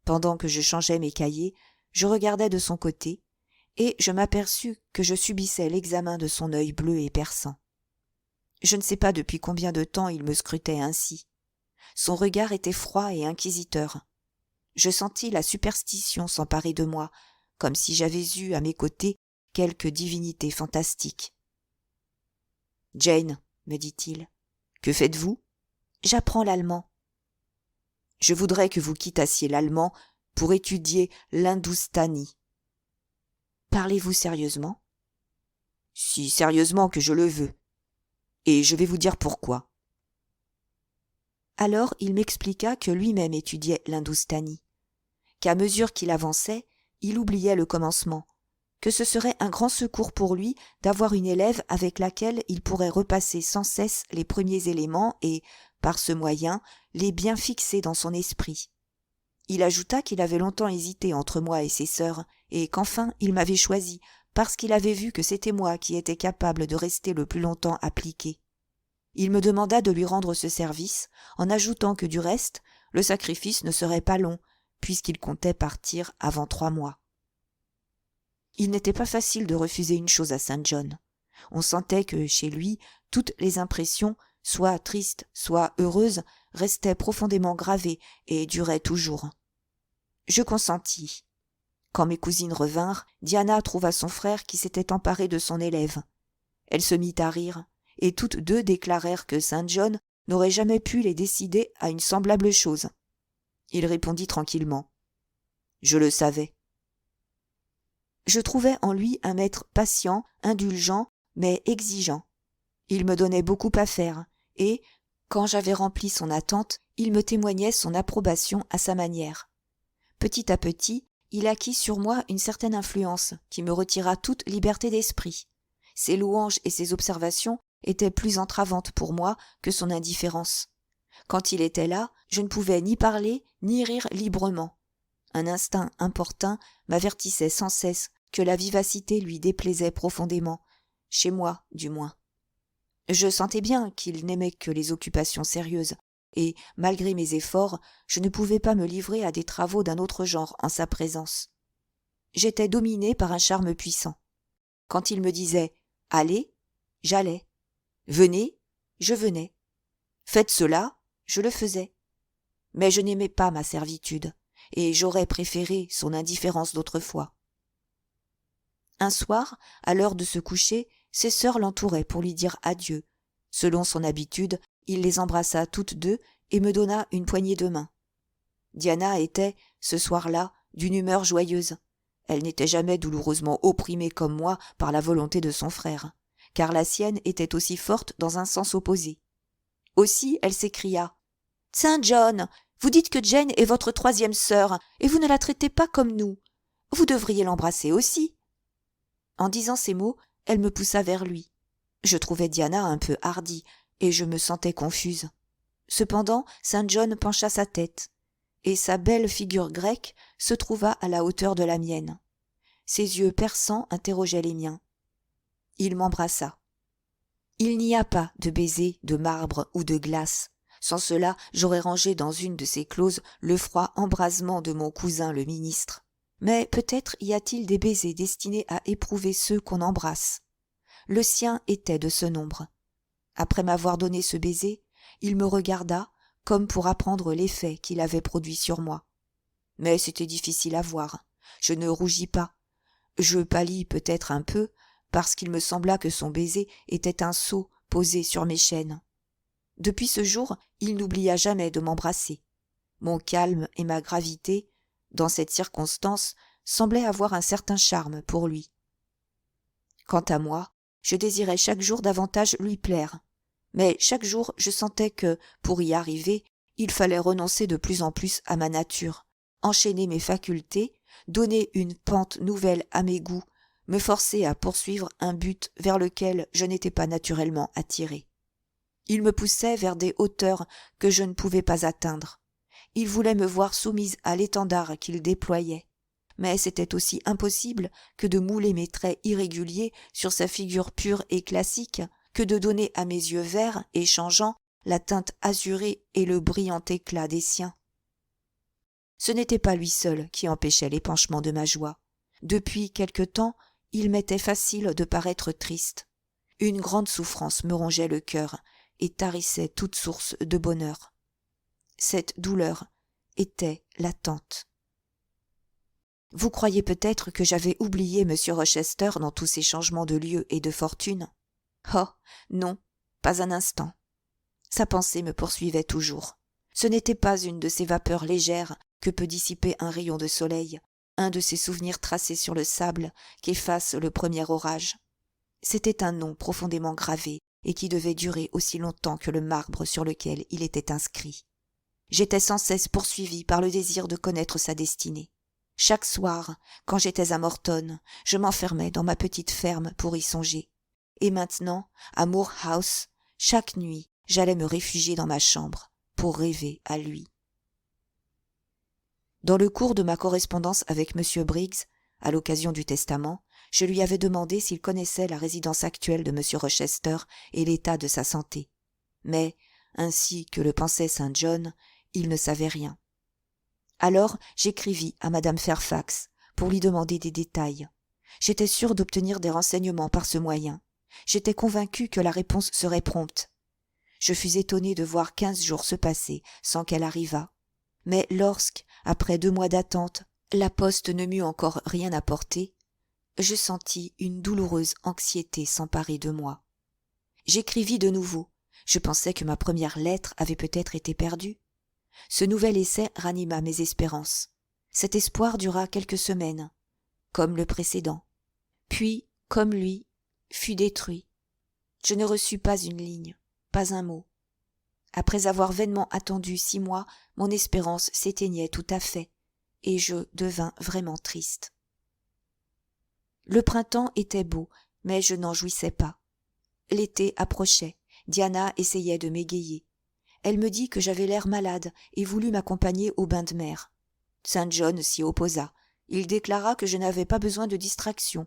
Pendant que je changeais mes cahiers, je regardais de son côté, et je m'aperçus que je subissais l'examen de son œil bleu et perçant. Je ne sais pas depuis combien de temps il me scrutait ainsi. Son regard était froid et inquisiteur. Je sentis la superstition s'emparer de moi, comme si j'avais eu à mes côtés quelque divinité fantastique. « Jane, me dit-il, que faites-vous ? » « J'apprends l'allemand. »« Je voudrais que vous quittassiez l'allemand pour étudier l'hindoustani. »« Parlez-vous sérieusement ? » ?»« Si sérieusement que je le veux. Et je vais vous dire pourquoi. » Alors il m'expliqua que lui-même étudiait l'hindoustani, qu'à mesure qu'il avançait, il oubliait le commencement, que ce serait un grand secours pour lui d'avoir une élève avec laquelle il pourrait repasser sans cesse les premiers éléments et, par ce moyen, les bien fixer dans son esprit. Il ajouta qu'il avait longtemps hésité entre moi et ses sœurs, et qu'enfin il m'avait choisi, parce qu'il avait vu que c'était moi qui étais capable de rester le plus longtemps appliqué. Il me demanda de lui rendre ce service, en ajoutant que du reste, le sacrifice ne serait pas long, puisqu'il comptait partir avant 3 mois. Il n'était pas facile de refuser une chose à Saint John. On sentait que, chez lui, toutes les impressions, soit tristes, soit heureuses, restaient profondément gravées et duraient toujours. Je consentis. Quand mes cousines revinrent, Diana trouva son frère qui s'était emparé de son élève. Elle se mit à rire, et toutes deux déclarèrent que Saint John n'aurait jamais pu les décider à une semblable chose. Il répondit tranquillement. « Je le savais. » Je trouvais en lui un maître patient, indulgent, mais exigeant. Il me donnait beaucoup à faire, et, quand j'avais rempli son attente, il me témoignait son approbation à sa manière. Petit à petit, il acquit sur moi une certaine influence qui me retira toute liberté d'esprit. Ses louanges et ses observations étaient plus entravantes pour moi que son indifférence. Quand il était là, je ne pouvais ni parler ni rire librement. Un instinct importun m'avertissait sans cesse que la vivacité lui déplaisait profondément, chez moi du moins. Je sentais bien qu'il n'aimait que les occupations sérieuses, et, malgré mes efforts, je ne pouvais pas me livrer à des travaux d'un autre genre en sa présence. J'étais dominée par un charme puissant. Quand il me disait « Allez », j'allais. « Venez », je venais. « Faites cela », je le faisais. Mais je n'aimais pas ma servitude, et j'aurais préféré son indifférence d'autrefois. Un soir, à l'heure de se coucher, ses sœurs l'entouraient pour lui dire adieu. Selon son habitude, il les embrassa toutes deux et me donna une poignée de main. Diana était, ce soir-là, d'une humeur joyeuse. Elle n'était jamais douloureusement opprimée comme moi par la volonté de son frère, car la sienne était aussi forte dans un sens opposé. Aussi elle s'écria « Saint John, vous dites que Jane est votre 3e sœur, et vous ne la traitez pas comme nous. Vous devriez l'embrasser aussi. » En disant ces mots, elle me poussa vers lui. Je trouvais Diana un peu hardie, et je me sentais confuse. Cependant, Saint John pencha sa tête, et sa belle figure grecque se trouva à la hauteur de la mienne. Ses yeux perçants interrogeaient les miens. Il m'embrassa. Il n'y a pas de baiser de marbre ou de glace. Sans cela, j'aurais rangé dans une de ces clauses le froid embrasement de mon cousin le ministre. Mais peut-être y a-t-il des baisers destinés à éprouver ceux qu'on embrasse. Le sien était de ce nombre. Après m'avoir donné ce baiser, il me regarda comme pour apprendre l'effet qu'il avait produit sur moi. Mais c'était difficile à voir. Je ne rougis pas. Je pâlis peut-être un peu, parce qu'il me sembla que son baiser était un sceau posé sur mes chaînes. Depuis ce jour, il n'oublia jamais de m'embrasser. Mon calme et ma gravité, dans cette circonstance, semblaient avoir un certain charme pour lui. Quant à moi, Je désirais chaque jour davantage lui plaire. Mais chaque jour je sentais que, pour y arriver, il fallait renoncer de plus en plus à ma nature, enchaîner mes facultés, donner une pente nouvelle à mes goûts, me forcer à poursuivre un but vers lequel je n'étais pas naturellement attiré. Il me poussait vers des hauteurs que je ne pouvais pas atteindre. Il voulait me voir soumise à l'étendard qu'il déployait. Mais c'était aussi impossible que de mouler mes traits irréguliers sur sa figure pure et classique, que de donner à mes yeux verts et changeants la teinte azurée et le brillant éclat des siens. Ce n'était pas lui seul qui empêchait l'épanchement de ma joie. Depuis quelque temps, il m'était facile de paraître triste. Une grande souffrance me rongeait le cœur et tarissait toute source de bonheur. Cette douleur était latente. Vous croyez peut-être que j'avais oublié M. Rochester dans tous ces changements de lieu et de fortune? Oh, non, pas un instant. Sa pensée me poursuivait toujours. Ce n'était pas une de ces vapeurs légères que peut dissiper un rayon de soleil, un de ces souvenirs tracés sur le sable qu'efface le premier orage. C'était un nom profondément gravé et qui devait durer aussi longtemps que le marbre sur lequel il était inscrit. J'étais sans cesse poursuivi par le désir de connaître sa destinée. Chaque soir, quand j'étais à Morton, je m'enfermais dans ma petite ferme pour y songer. Et maintenant, à Moor House, chaque nuit, j'allais me réfugier dans ma chambre pour rêver à lui. Dans le cours de ma correspondance avec M. Briggs, à l'occasion du testament, je lui avais demandé s'il connaissait la résidence actuelle de M. Rochester et l'état de sa santé. Mais, ainsi que le pensait Saint John, il ne savait rien. Alors j'écrivis à madame Fairfax pour lui demander des détails. J'étais sûre d'obtenir des renseignements par ce moyen. J'étais convaincue que la réponse serait prompte. Je fus étonnée de voir 15 jours se passer sans qu'elle arrivât. Mais lorsque, après 2 mois d'attente, la poste ne m'eut encore rien apporté, je sentis une douloureuse anxiété s'emparer de moi. J'écrivis de nouveau. Je pensais que ma première lettre avait peut-être été perdue. Ce nouvel essai ranima mes espérances. Cet espoir dura quelques semaines, comme le précédent. Puis, comme lui, fut détruit. Je ne reçus pas une ligne, pas un mot. Après avoir vainement attendu 6 mois, mon espérance s'éteignait tout à fait, et je devins vraiment triste. Le printemps était beau, mais je n'en jouissais pas. L'été approchait, Diana essayait de m'égayer. Elle me dit que j'avais l'air malade et voulut m'accompagner au bain de mer. Saint John s'y opposa. Il déclara que je n'avais pas besoin de distraction,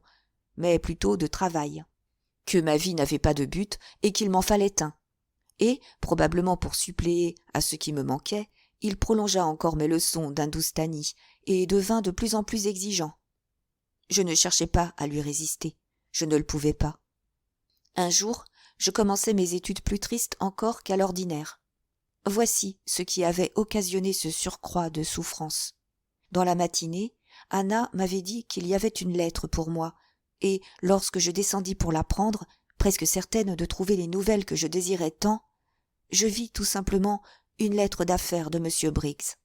mais plutôt de travail, que ma vie n'avait pas de but et qu'il m'en fallait un. Et, probablement pour suppléer à ce qui me manquait, il prolongea encore mes leçons d'hindoustanie et devint de plus en plus exigeant. Je ne cherchais pas à lui résister, je ne le pouvais pas. Un jour, je commençai mes études plus tristes encore qu'à l'ordinaire. Voici ce qui avait occasionné ce surcroît de souffrance. Dans la matinée, Anna m'avait dit qu'il y avait une lettre pour moi, et lorsque je descendis pour la prendre, presque certaine de trouver les nouvelles que je désirais tant, je vis tout simplement une lettre d'affaires de M. Briggs.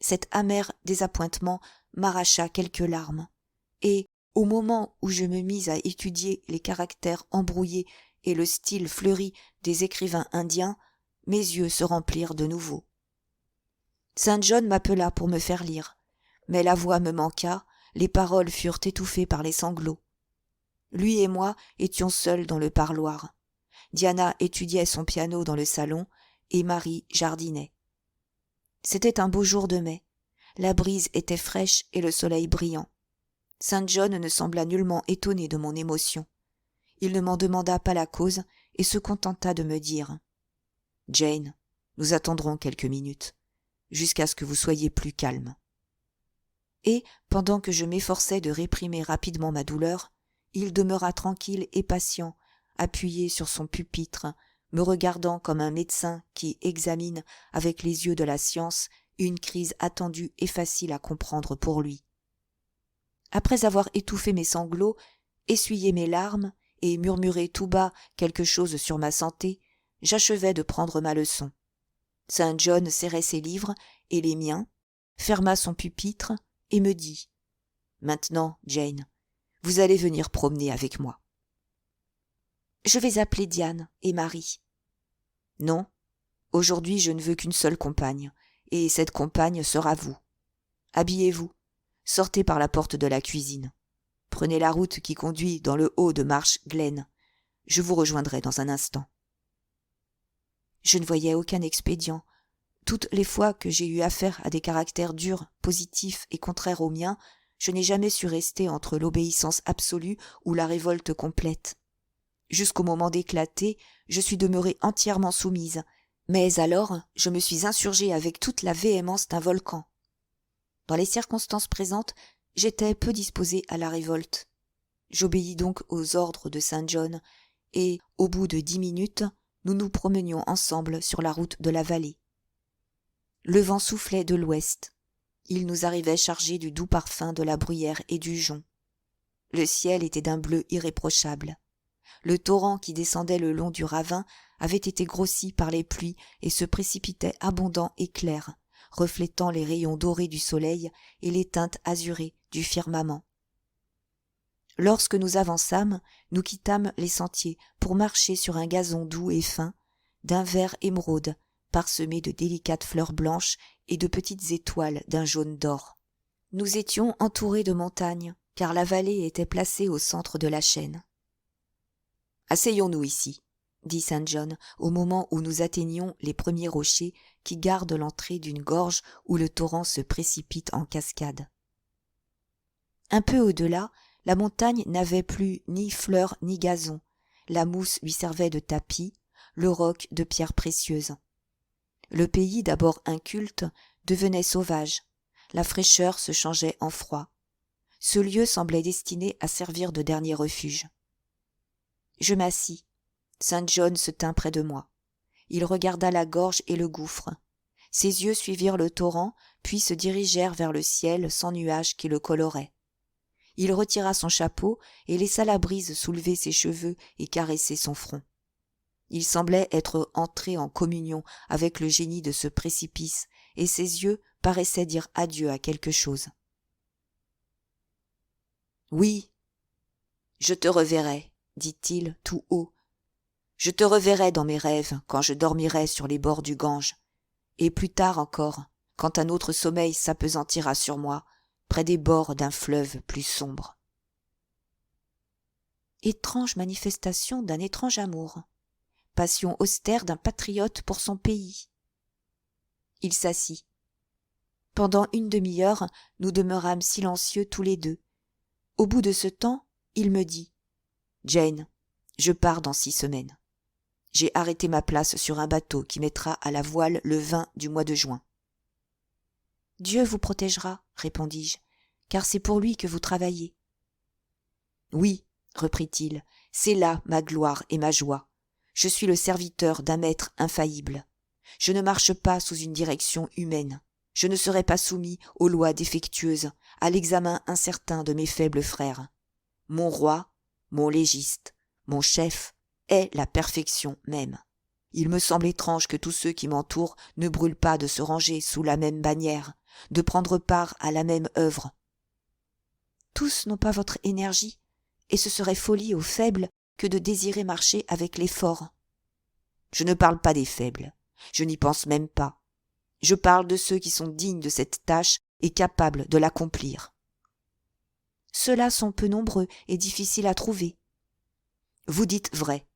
Cet amer désappointement m'arracha quelques larmes, et, au moment où je me mis à étudier les caractères embrouillés et le style fleuri des écrivains indiens, mes yeux se remplirent de nouveau. Saint John m'appela pour me faire lire, mais la voix me manqua, les paroles furent étouffées par les sanglots. Lui et moi étions seuls dans le parloir. Diana étudiait son piano dans le salon, et Marie jardinait. C'était un beau jour de mai. La brise était fraîche et le soleil brillant. Saint John ne sembla nullement étonné de mon émotion. Il ne m'en demanda pas la cause et se contenta de me dire « Jane, nous attendrons quelques minutes, jusqu'à ce que vous soyez plus calme. » Et, pendant que je m'efforçais de réprimer rapidement ma douleur, il demeura tranquille et patient, appuyé sur son pupitre, me regardant comme un médecin qui examine, avec les yeux de la science, une crise attendue et facile à comprendre pour lui. Après avoir étouffé mes sanglots, essuyé mes larmes et murmuré tout bas quelque chose sur ma santé, j'achevai de prendre ma leçon. Saint John serrait ses livres et les miens, ferma son pupitre et me dit « Maintenant, Jane, vous allez venir promener avec moi. » Je vais appeler Diane et Marie. Non, aujourd'hui je ne veux qu'une seule compagne, et cette compagne sera vous. Habillez-vous, sortez par la porte de la cuisine. Prenez la route qui conduit dans le haut de Marsh Glen. Je vous rejoindrai dans un instant. Je ne voyais aucun expédient. Toutes les fois que j'ai eu affaire à des caractères durs, positifs et contraires aux miens, je n'ai jamais su rester entre l'obéissance absolue ou la révolte complète. Jusqu'au moment d'éclater, je suis demeurée entièrement soumise, mais alors je me suis insurgée avec toute la véhémence d'un volcan. Dans les circonstances présentes, j'étais peu disposée à la révolte. J'obéis donc aux ordres de Saint John, et, au bout de 10 minutes, nous nous promenions ensemble sur la route de la vallée. Le vent soufflait de l'ouest. Il nous arrivait chargé du doux parfum de la bruyère et du jonc. Le ciel était d'un bleu irréprochable. Le torrent qui descendait le long du ravin avait été grossi par les pluies et se précipitait abondant et clair, reflétant les rayons dorés du soleil et les teintes azurées du firmament. Lorsque nous avançâmes, nous quittâmes les sentiers pour marcher sur un gazon doux et fin, d'un vert émeraude, parsemé de délicates fleurs blanches et de petites étoiles d'un jaune d'or. Nous étions entourés de montagnes, car la vallée était placée au centre de la chaîne. « Asseyons-nous ici », dit Saint John, au moment où nous atteignions les premiers rochers qui gardent l'entrée d'une gorge où le torrent se précipite en cascade. Un peu au-delà, la montagne n'avait plus ni fleurs ni gazon, la mousse lui servait de tapis, le roc de pierres précieuses. Le pays, d'abord inculte, devenait sauvage, la fraîcheur se changeait en froid. Ce lieu semblait destiné à servir de dernier refuge. Je m'assis. Saint John se tint près de moi. Il regarda la gorge et le gouffre. Ses yeux suivirent le torrent, puis se dirigèrent vers le ciel sans nuages qui le coloraient. Il retira son chapeau et laissa la brise soulever ses cheveux et caresser son front. Il semblait être entré en communion avec le génie de ce précipice, et ses yeux paraissaient dire adieu à quelque chose. « Oui, je te reverrai, dit-il tout haut. Je te reverrai dans mes rêves quand je dormirai sur les bords du Gange, et plus tard encore, quand un autre sommeil s'apesantira sur moi, près des bords d'un fleuve plus sombre. » Étrange manifestation d'un étrange amour. Passion austère d'un patriote pour son pays. Il s'assit. Pendant une demi-heure, nous demeurâmes silencieux tous les deux. Au bout de ce temps, il me dit « Jane, je pars dans 6 semaines. J'ai arrêté ma place sur un bateau qui mettra à la voile le 20 du mois de juin. »« Dieu vous protégera, » répondis-je, « car c'est pour lui que vous travaillez. »« Oui, » reprit-il, « c'est là ma gloire et ma joie. Je suis le serviteur d'un maître infaillible. Je ne marche pas sous une direction humaine. Je ne serai pas soumis aux lois défectueuses, à l'examen incertain de mes faibles frères. Mon roi, mon légiste, mon chef est la perfection même. Il me semble étrange que tous ceux qui m'entourent ne brûlent pas de se ranger sous la même bannière, de prendre part à la même œuvre. Tous n'ont pas votre énergie, et ce serait folie aux faibles que de désirer marcher avec les forts. Je ne parle pas des faibles, je n'y pense même pas. Je parle de ceux qui sont dignes de cette tâche et capables de l'accomplir. Ceux-là sont peu nombreux et difficiles à trouver. Vous dites vrai,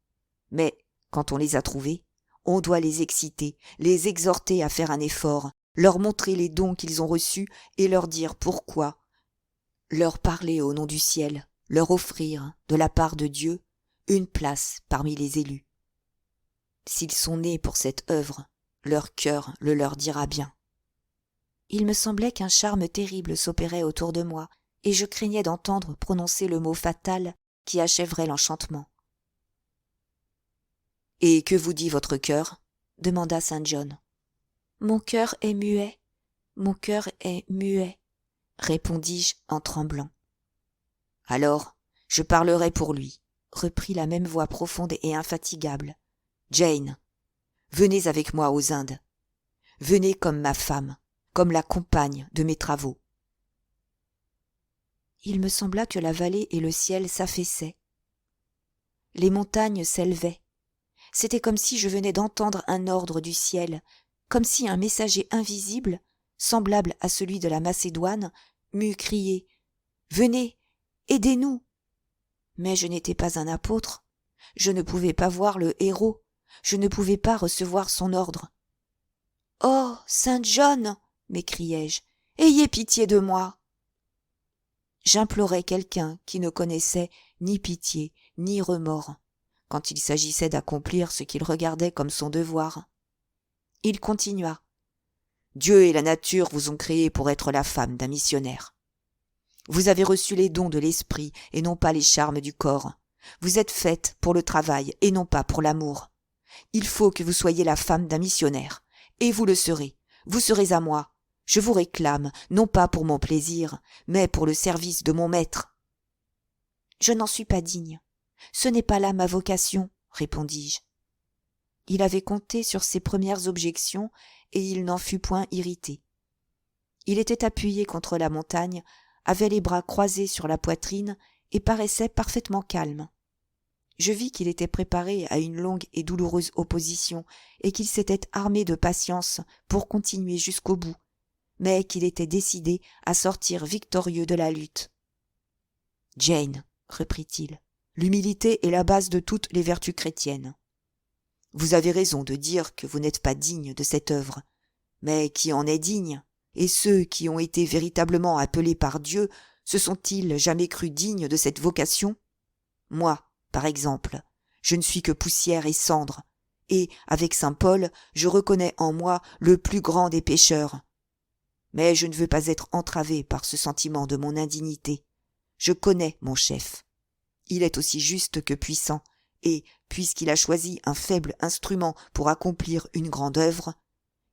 mais quand on les a trouvés, on doit les exciter, les exhorter à faire un effort, leur montrer les dons qu'ils ont reçus et leur dire pourquoi, leur parler au nom du ciel, leur offrir, de la part de Dieu, une place parmi les élus. S'ils sont nés pour cette œuvre, leur cœur le leur dira bien. Il me semblait qu'un charme terrible s'opérait autour de moi, et je craignais d'entendre prononcer le mot fatal qui achèverait l'enchantement. « Et que vous dit votre cœur » demanda Saint John. « Mon cœur est muet, mon cœur est muet, » répondis-je en tremblant. « Alors, je parlerai pour lui, » reprit la même voix profonde et infatigable. « Jane, venez avec moi aux Indes. Venez comme ma femme, comme la compagne de mes travaux. » Il me sembla que la vallée et le ciel s'affaissaient. Les montagnes s'élevaient. C'était comme si je venais d'entendre un ordre du ciel, comme si un messager invisible, semblable à celui de la Macédoine, m'eût crié « Venez, aidez-nous !» Mais je n'étais pas un apôtre, je ne pouvais pas voir le héros, je ne pouvais pas recevoir son ordre. « Oh, Saint John !» m'écriai-je, « ayez pitié de moi !» J'implorais quelqu'un qui ne connaissait ni pitié ni remords, quand il s'agissait d'accomplir ce qu'il regardait comme son devoir. Il continua. « Dieu et la nature vous ont créé pour être la femme d'un missionnaire. Vous avez reçu les dons de l'esprit et non pas les charmes du corps. Vous êtes faite pour le travail et non pas pour l'amour. Il faut que vous soyez la femme d'un missionnaire, et vous le serez. Vous serez à moi. Je vous réclame, non pas pour mon plaisir, mais pour le service de mon maître. »« Je n'en suis pas digne. Ce n'est pas là ma vocation, » répondis-je. Il avait compté sur ses premières objections et il n'en fut point irrité. Il était appuyé contre la montagne, avait les bras croisés sur la poitrine et paraissait parfaitement calme. Je vis qu'il était préparé à une longue et douloureuse opposition et qu'il s'était armé de patience pour continuer jusqu'au bout, mais qu'il était décidé à sortir victorieux de la lutte. « Jane, » reprit-il, « l'humilité est la base de toutes les vertus chrétiennes. Vous avez raison de dire que vous n'êtes pas digne de cette œuvre, mais qui en est digne? Et ceux qui ont été véritablement appelés par Dieu se sont-ils jamais crus dignes de cette vocation? Moi, par exemple, je ne suis que poussière et cendre, et, avec saint Paul, je reconnais en moi le plus grand des pécheurs. Mais je ne veux pas être entravé par ce sentiment de mon indignité. Je connais mon chef. Il est aussi juste que puissant, et, puisqu'il a choisi un faible instrument pour accomplir une grande œuvre,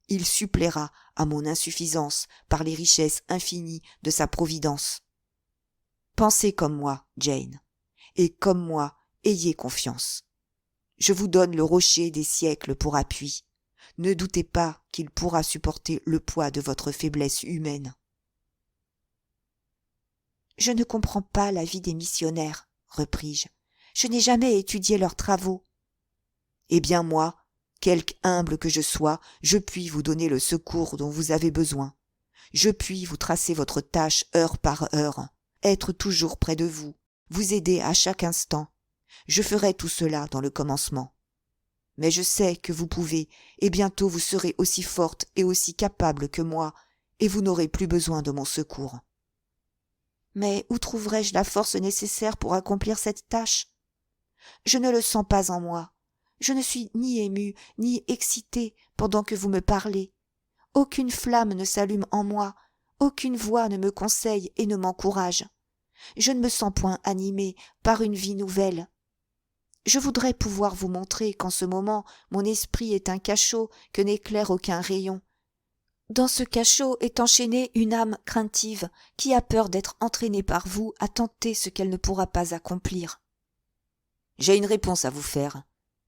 il suppléera à mon insuffisance par les richesses infinies de sa providence. Pensez comme moi, Jane, et comme moi, ayez confiance. Je vous donne le rocher des siècles pour appui. Ne doutez pas qu'il pourra supporter le poids de votre faiblesse humaine. Je ne comprends pas la vie des missionnaires, repris-je. Je n'ai jamais étudié leurs travaux. Eh bien moi, quelque humble que je sois, je puis vous donner le secours dont vous avez besoin. Je puis vous tracer votre tâche heure par heure, être toujours près de vous, vous aider à chaque instant. Je ferai tout cela dans le commencement. Mais je sais que vous pouvez, et bientôt vous serez aussi forte et aussi capable que moi, et vous n'aurez plus besoin de mon secours. Mais où trouverai-je la force nécessaire pour accomplir cette tâche? Je ne le sens pas en moi. Je ne suis ni émue, ni excitée pendant que vous me parlez. Aucune flamme ne s'allume en moi, aucune voix ne me conseille et ne m'encourage. Je ne me sens point animée par une vie nouvelle. Je voudrais pouvoir vous montrer qu'en ce moment mon esprit est un cachot que n'éclaire aucun rayon. Dans ce cachot est enchaînée une âme craintive qui a peur d'être entraînée par vous à tenter ce qu'elle ne pourra pas accomplir. J'ai une réponse à vous faire.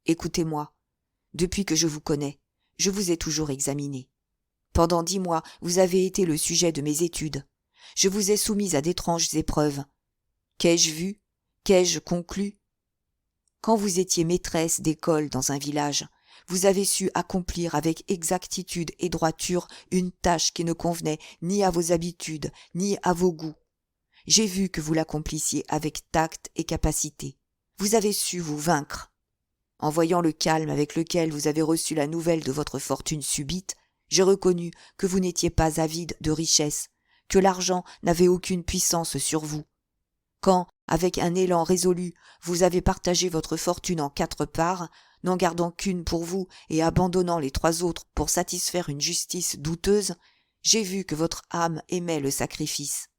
Écoutez-moi. Depuis que je vous connais, je vous ai toujours examiné. Pendant 10 mois, vous avez été le sujet de mes études. Je vous ai soumise à d'étranges épreuves. Qu'ai-je vu? Qu'ai-je conclu? Quand vous étiez maîtresse d'école dans un village, vous avez su accomplir avec exactitude et droiture une tâche qui ne convenait ni à vos habitudes, ni à vos goûts. J'ai vu que vous l'accomplissiez avec tact et capacité. Vous avez su vous vaincre. En voyant le calme avec lequel vous avez reçu la nouvelle de votre fortune subite, j'ai reconnu que vous n'étiez pas avide de richesses, que l'argent n'avait aucune puissance sur vous. Quand, avec un élan résolu, vous avez partagé votre fortune en 4 parts, n'en gardant qu'une pour vous et abandonnant les 3 autres pour satisfaire une justice douteuse, j'ai vu que votre âme aimait le sacrifice.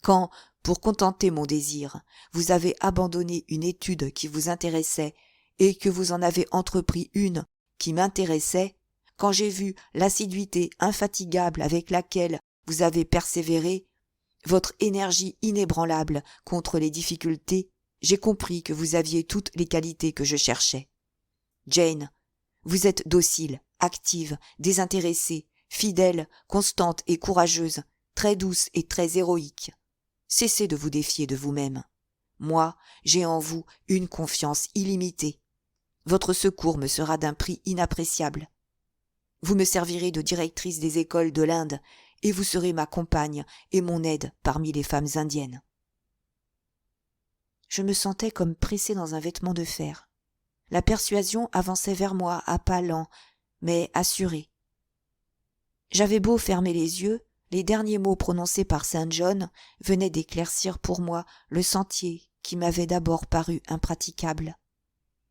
Quand, pour contenter mon désir, vous avez abandonné une étude qui vous intéressait et que vous en avez entrepris une qui m'intéressait, quand j'ai vu l'assiduité infatigable avec laquelle vous avez persévéré, votre énergie inébranlable contre les difficultés, j'ai compris que vous aviez toutes les qualités que je cherchais. Jane, vous êtes docile, active, désintéressée, fidèle, constante et courageuse, très douce et très héroïque. Cessez de vous défier de vous-même. Moi, j'ai en vous une confiance illimitée. Votre secours me sera d'un prix inappréciable. Vous me servirez de directrice des écoles de l'Inde, et vous serez ma compagne et mon aide parmi les femmes indiennes. » Je me sentais comme pressée dans un vêtement de fer. La persuasion avançait vers moi à pas lents, mais assurés. J'avais beau fermer les yeux, les derniers mots prononcés par Saint John venaient d'éclaircir pour moi le sentier qui m'avait d'abord paru impraticable.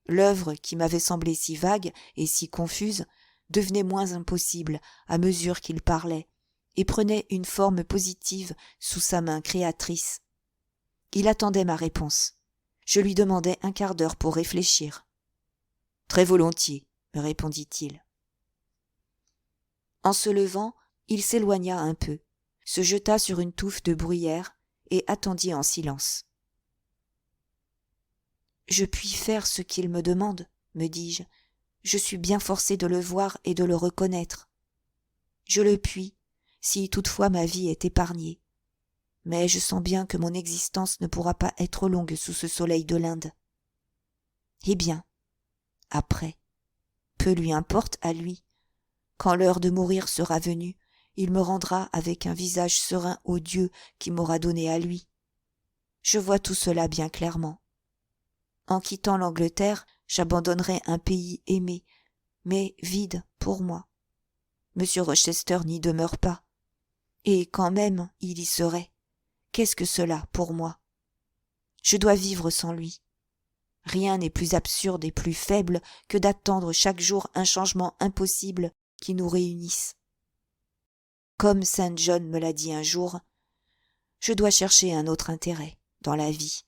L'œuvre qui m'avait semblé si vague et si confuse devenait moins impossible à mesure qu'il parlait et prenait une forme positive sous sa main créatrice. Il attendait ma réponse. Je lui demandai un quart d'heure pour réfléchir. « Très volontiers, » me répondit-il. En se levant, il s'éloigna un peu, se jeta sur une touffe de bruyère et attendit en silence. « Je puis faire ce qu'il me demande, me dis-je. Je suis bien forcée de le voir et de le reconnaître. Je le puis, si toutefois ma vie est épargnée. Mais je sens bien que mon existence ne pourra pas être longue sous ce soleil de l'Inde. Eh bien, après, peu lui importe à lui. Quand l'heure de mourir sera venue, il me rendra avec un visage serein au Dieu qui m'aura donné à lui. Je vois tout cela bien clairement. En quittant l'Angleterre, j'abandonnerai un pays aimé, mais vide pour moi. Monsieur Rochester n'y demeure pas. Et quand même il y serait, qu'est-ce que cela pour moi? Je dois vivre sans lui. Rien n'est plus absurde et plus faible que d'attendre chaque jour un changement impossible qui nous réunisse. Comme Saint John me l'a dit un jour, je dois chercher un autre intérêt dans la vie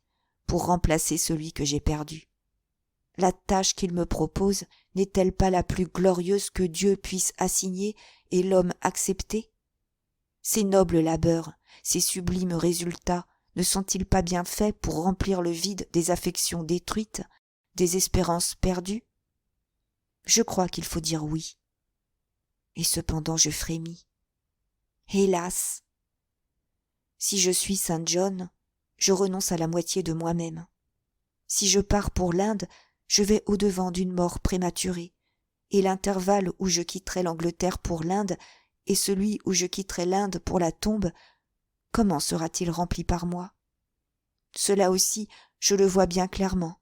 pour remplacer celui que j'ai perdu. La tâche qu'il me propose n'est-elle pas la plus glorieuse que Dieu puisse assigner et l'homme accepter? Ces nobles labeurs, ces sublimes résultats ne sont-ils pas bien faits pour remplir le vide des affections détruites, des espérances perdues? Je crois qu'il faut dire oui. Et cependant je frémis. Hélas! Si je suis Saint John, je renonce à la moitié de moi-même. Si je pars pour l'Inde, je vais au-devant d'une mort prématurée, et l'intervalle où je quitterai l'Angleterre pour l'Inde et celui où je quitterai l'Inde pour la tombe, comment sera-t-il rempli par moi? Cela aussi, je le vois bien clairement.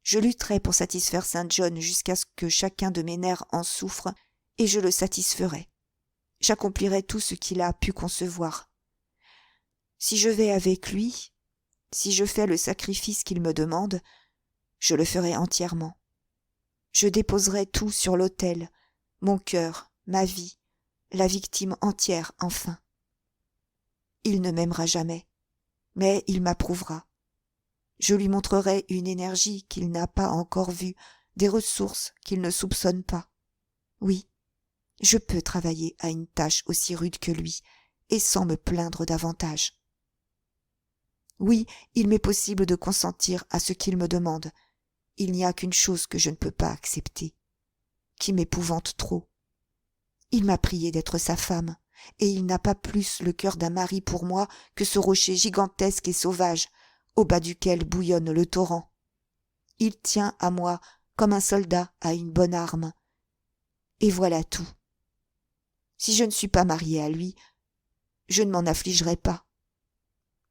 Je lutterai pour satisfaire Saint John jusqu'à ce que chacun de mes nerfs en souffre, et je le satisferai. J'accomplirai tout ce qu'il a pu concevoir. Si je vais avec lui, si je fais le sacrifice qu'il me demande, je le ferai entièrement. Je déposerai tout sur l'autel, mon cœur, ma vie, la victime entière enfin. Il ne m'aimera jamais, mais il m'approuvera. Je lui montrerai une énergie qu'il n'a pas encore vue, des ressources qu'il ne soupçonne pas. Oui, je peux travailler à une tâche aussi rude que lui, et sans me plaindre davantage. Oui, il m'est possible de consentir à ce qu'il me demande. Il n'y a qu'une chose que je ne peux pas accepter, qui m'épouvante trop. Il m'a prié d'être sa femme, et il n'a pas plus le cœur d'un mari pour moi que ce rocher gigantesque et sauvage, au bas duquel bouillonne le torrent. Il tient à moi comme un soldat à une bonne arme. Et voilà tout. Si je ne suis pas mariée à lui, je ne m'en affligerai pas.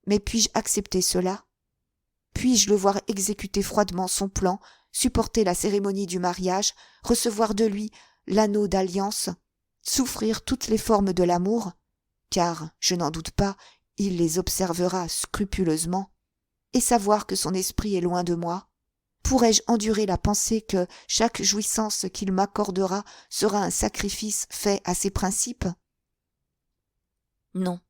Mais puis-je accepter cela? Puis-je le voir exécuter froidement son plan, supporter la cérémonie du mariage, recevoir de lui l'anneau d'alliance, souffrir toutes les formes de l'amour, car, je n'en doute pas, il les observera scrupuleusement, et savoir que son esprit est loin de moi? Pourrais-je endurer la pensée que chaque jouissance qu'il m'accordera sera un sacrifice fait à ses principes? Non,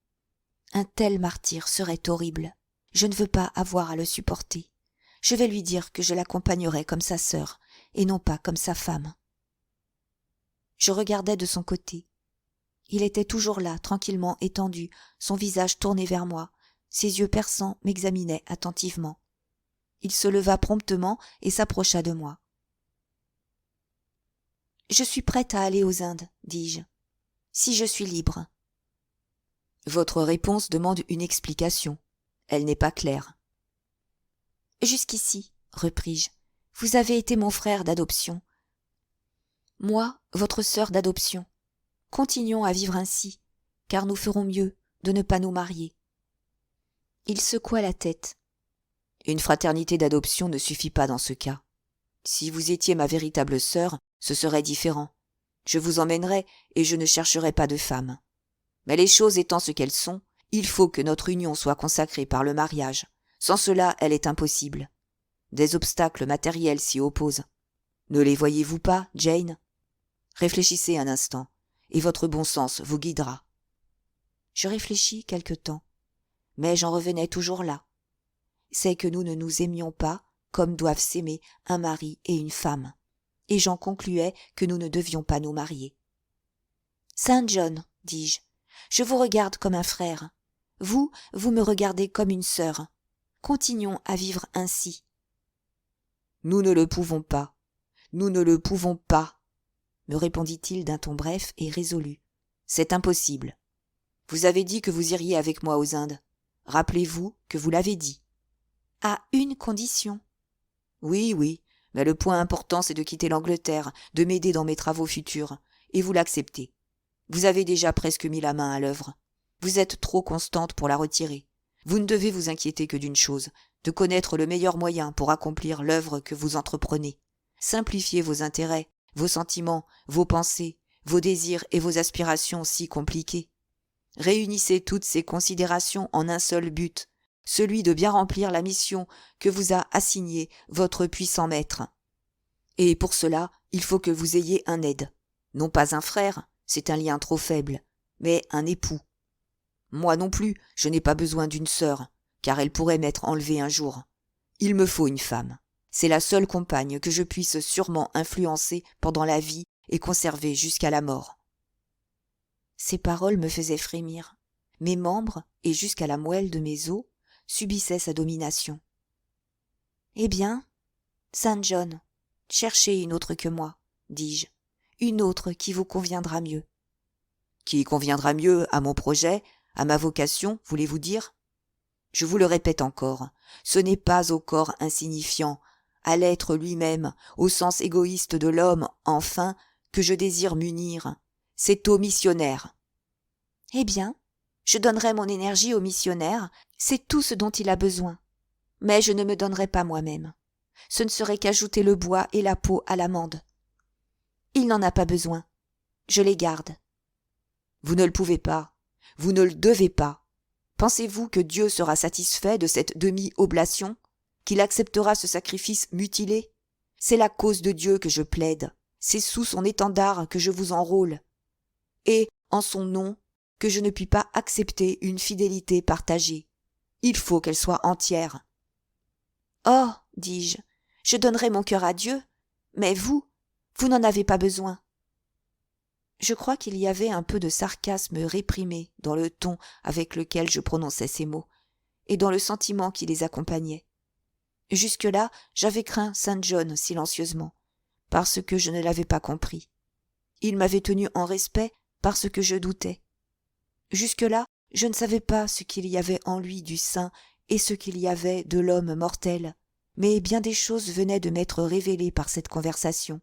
un tel martyre serait horrible. Je ne veux pas avoir à le supporter. Je vais lui dire que je l'accompagnerai comme sa sœur, et non pas comme sa femme. Je regardais de son côté. Il était toujours là, tranquillement étendu, son visage tourné vers moi. Ses yeux perçants m'examinaient attentivement. Il se leva promptement et s'approcha de moi. « Je suis prête à aller aux Indes, dis-je, si je suis libre. » Votre réponse demande une explication. Elle n'est pas claire. Jusqu'ici, repris-je, vous avez été mon frère d'adoption. Moi, votre sœur d'adoption. Continuons à vivre ainsi, car nous ferons mieux de ne pas nous marier. Il secoua la tête. Une fraternité d'adoption ne suffit pas dans ce cas. Si vous étiez ma véritable sœur, ce serait différent. Je vous emmènerais et je ne chercherais pas de femme. Mais les choses étant ce qu'elles sont, il faut que notre union soit consacrée par le mariage. Sans cela, elle est impossible. Des obstacles matériels s'y opposent. Ne les voyez-vous pas, Jane ? Réfléchissez un instant, et votre bon sens vous guidera. Je réfléchis quelque temps, mais j'en revenais toujours là. C'est que nous ne nous aimions pas comme doivent s'aimer un mari et une femme, et j'en concluais que nous ne devions pas nous marier. Saint John, dis-je, je vous regarde comme un frère. Vous me regardez comme une sœur. Continuons à vivre ainsi. Nous ne le pouvons pas. Nous ne le pouvons pas, me répondit-il d'un ton bref et résolu. C'est impossible. Vous avez dit que vous iriez avec moi aux Indes. Rappelez-vous que vous l'avez dit. À une condition. Oui, mais le point important c'est de quitter l'Angleterre, de m'aider dans mes travaux futurs, et vous l'acceptez. Vous avez déjà presque mis la main à l'œuvre. Vous êtes trop constante pour la retirer. Vous ne devez vous inquiéter que d'une chose, de connaître le meilleur moyen pour accomplir l'œuvre que vous entreprenez. Simplifiez vos intérêts, vos sentiments, vos pensées, vos désirs et vos aspirations si compliqués. Réunissez toutes ces considérations en un seul but, celui de bien remplir la mission que vous a assignée votre puissant maître. Et pour cela, il faut que vous ayez un aide. Non pas un frère, c'est un lien trop faible, mais un époux. Moi non plus, je n'ai pas besoin d'une sœur, car elle pourrait m'être enlevée un jour. Il me faut une femme. C'est la seule compagne que je puisse sûrement influencer pendant la vie et conserver jusqu'à la mort. Ces paroles me faisaient frémir. Mes membres, et jusqu'à la moelle de mes os, subissaient sa domination. Eh bien, Saint John, cherchez une autre que moi, dis-je, une autre qui vous conviendra mieux. Qui conviendra mieux à mon projet, à ma vocation, voulez-vous dire ? Je vous le répète encore, ce n'est pas au corps insignifiant, à l'être lui-même, au sens égoïste de l'homme, enfin, que je désire m'unir. C'est au missionnaire. Eh bien, je donnerai mon énergie au missionnaire, c'est tout ce dont il a besoin. Mais je ne me donnerai pas moi-même. Ce ne serait qu'ajouter le bois et la peau à l'amande. Il n'en a pas besoin. Je les garde. Vous ne le pouvez pas. Vous ne le devez pas. Pensez-vous que Dieu sera satisfait de cette demi-oblation, qu'il acceptera ce sacrifice mutilé ? C'est la cause de Dieu que je plaide. C'est sous son étendard que je vous enrôle. Et, en son nom, que je ne puis pas accepter une fidélité partagée. Il faut qu'elle soit entière. Oh, dis-je, je donnerai mon cœur à Dieu, mais vous n'en avez pas besoin. Je crois qu'il y avait un peu de sarcasme réprimé dans le ton avec lequel je prononçais ces mots, et dans le sentiment qui les accompagnait. Jusque-là, j'avais craint Saint John silencieusement, parce que je ne l'avais pas compris. Il m'avait tenu en respect parce que je doutais. Jusque-là, je ne savais pas ce qu'il y avait en lui du saint et ce qu'il y avait de l'homme mortel, mais bien des choses venaient de m'être révélées par cette conversation.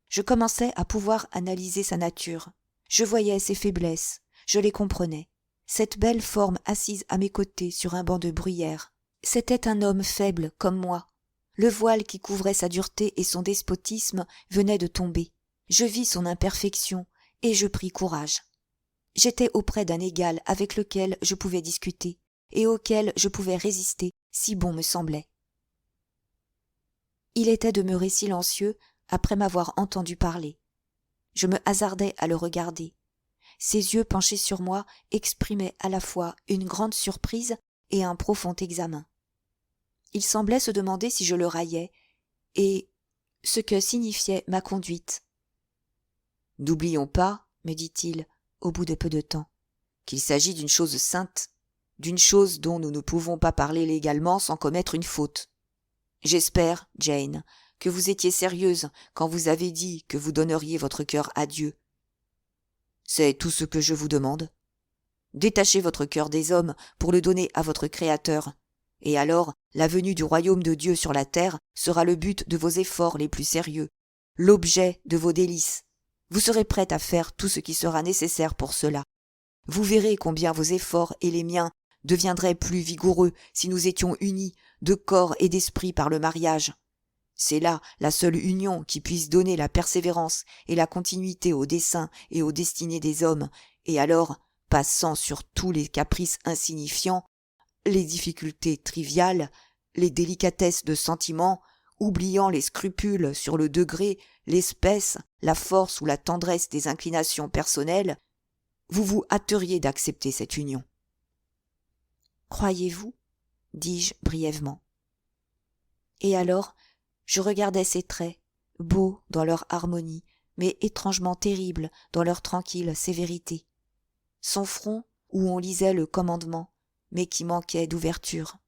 Je commençais à pouvoir analyser sa nature. Je voyais ses faiblesses, je les comprenais. Cette belle forme assise à mes côtés sur un banc de bruyère, c'était un homme faible comme moi. Le voile qui couvrait sa dureté et son despotisme venait de tomber. Je vis son imperfection et je pris courage. J'étais auprès d'un égal avec lequel je pouvais discuter et auquel je pouvais résister si bon me semblait. Il était demeuré silencieux après m'avoir entendu parler. Je me hasardai à le regarder. Ses yeux penchés sur moi exprimaient à la fois une grande surprise et un profond examen. Il semblait se demander si je le raillais et ce que signifiait ma conduite. « N'oublions pas, me dit-il, au bout de peu de temps, qu'il s'agit d'une chose sainte, d'une chose dont nous ne pouvons pas parler légalement sans commettre une faute. J'espère, Jane, que vous étiez sérieuse quand vous avez dit que vous donneriez votre cœur à Dieu. C'est tout ce que je vous demande. Détachez votre cœur des hommes pour le donner à votre Créateur, Et alors, la venue du royaume de Dieu sur la terre sera le but de vos efforts les plus sérieux, l'objet de vos délices. Vous serez prête à faire tout ce qui sera nécessaire pour cela. Vous verrez combien vos efforts et les miens deviendraient plus vigoureux si nous étions unis de corps et d'esprit par le mariage. C'est là la seule union qui puisse donner la persévérance et la continuité aux desseins et aux destinées des hommes, et alors, passant sur tous les caprices insignifiants, les difficultés triviales, les délicatesses de sentiment, oubliant les scrupules sur le degré, l'espèce, la force ou la tendresse des inclinations personnelles, vous vous hâteriez d'accepter cette union. Croyez-vous ? dis-je brièvement. Et alors, je regardais ses traits, beaux dans leur harmonie, mais étrangement terribles dans leur tranquille sévérité. Son front, où on lisait le commandement, mais qui manquait d'ouverture.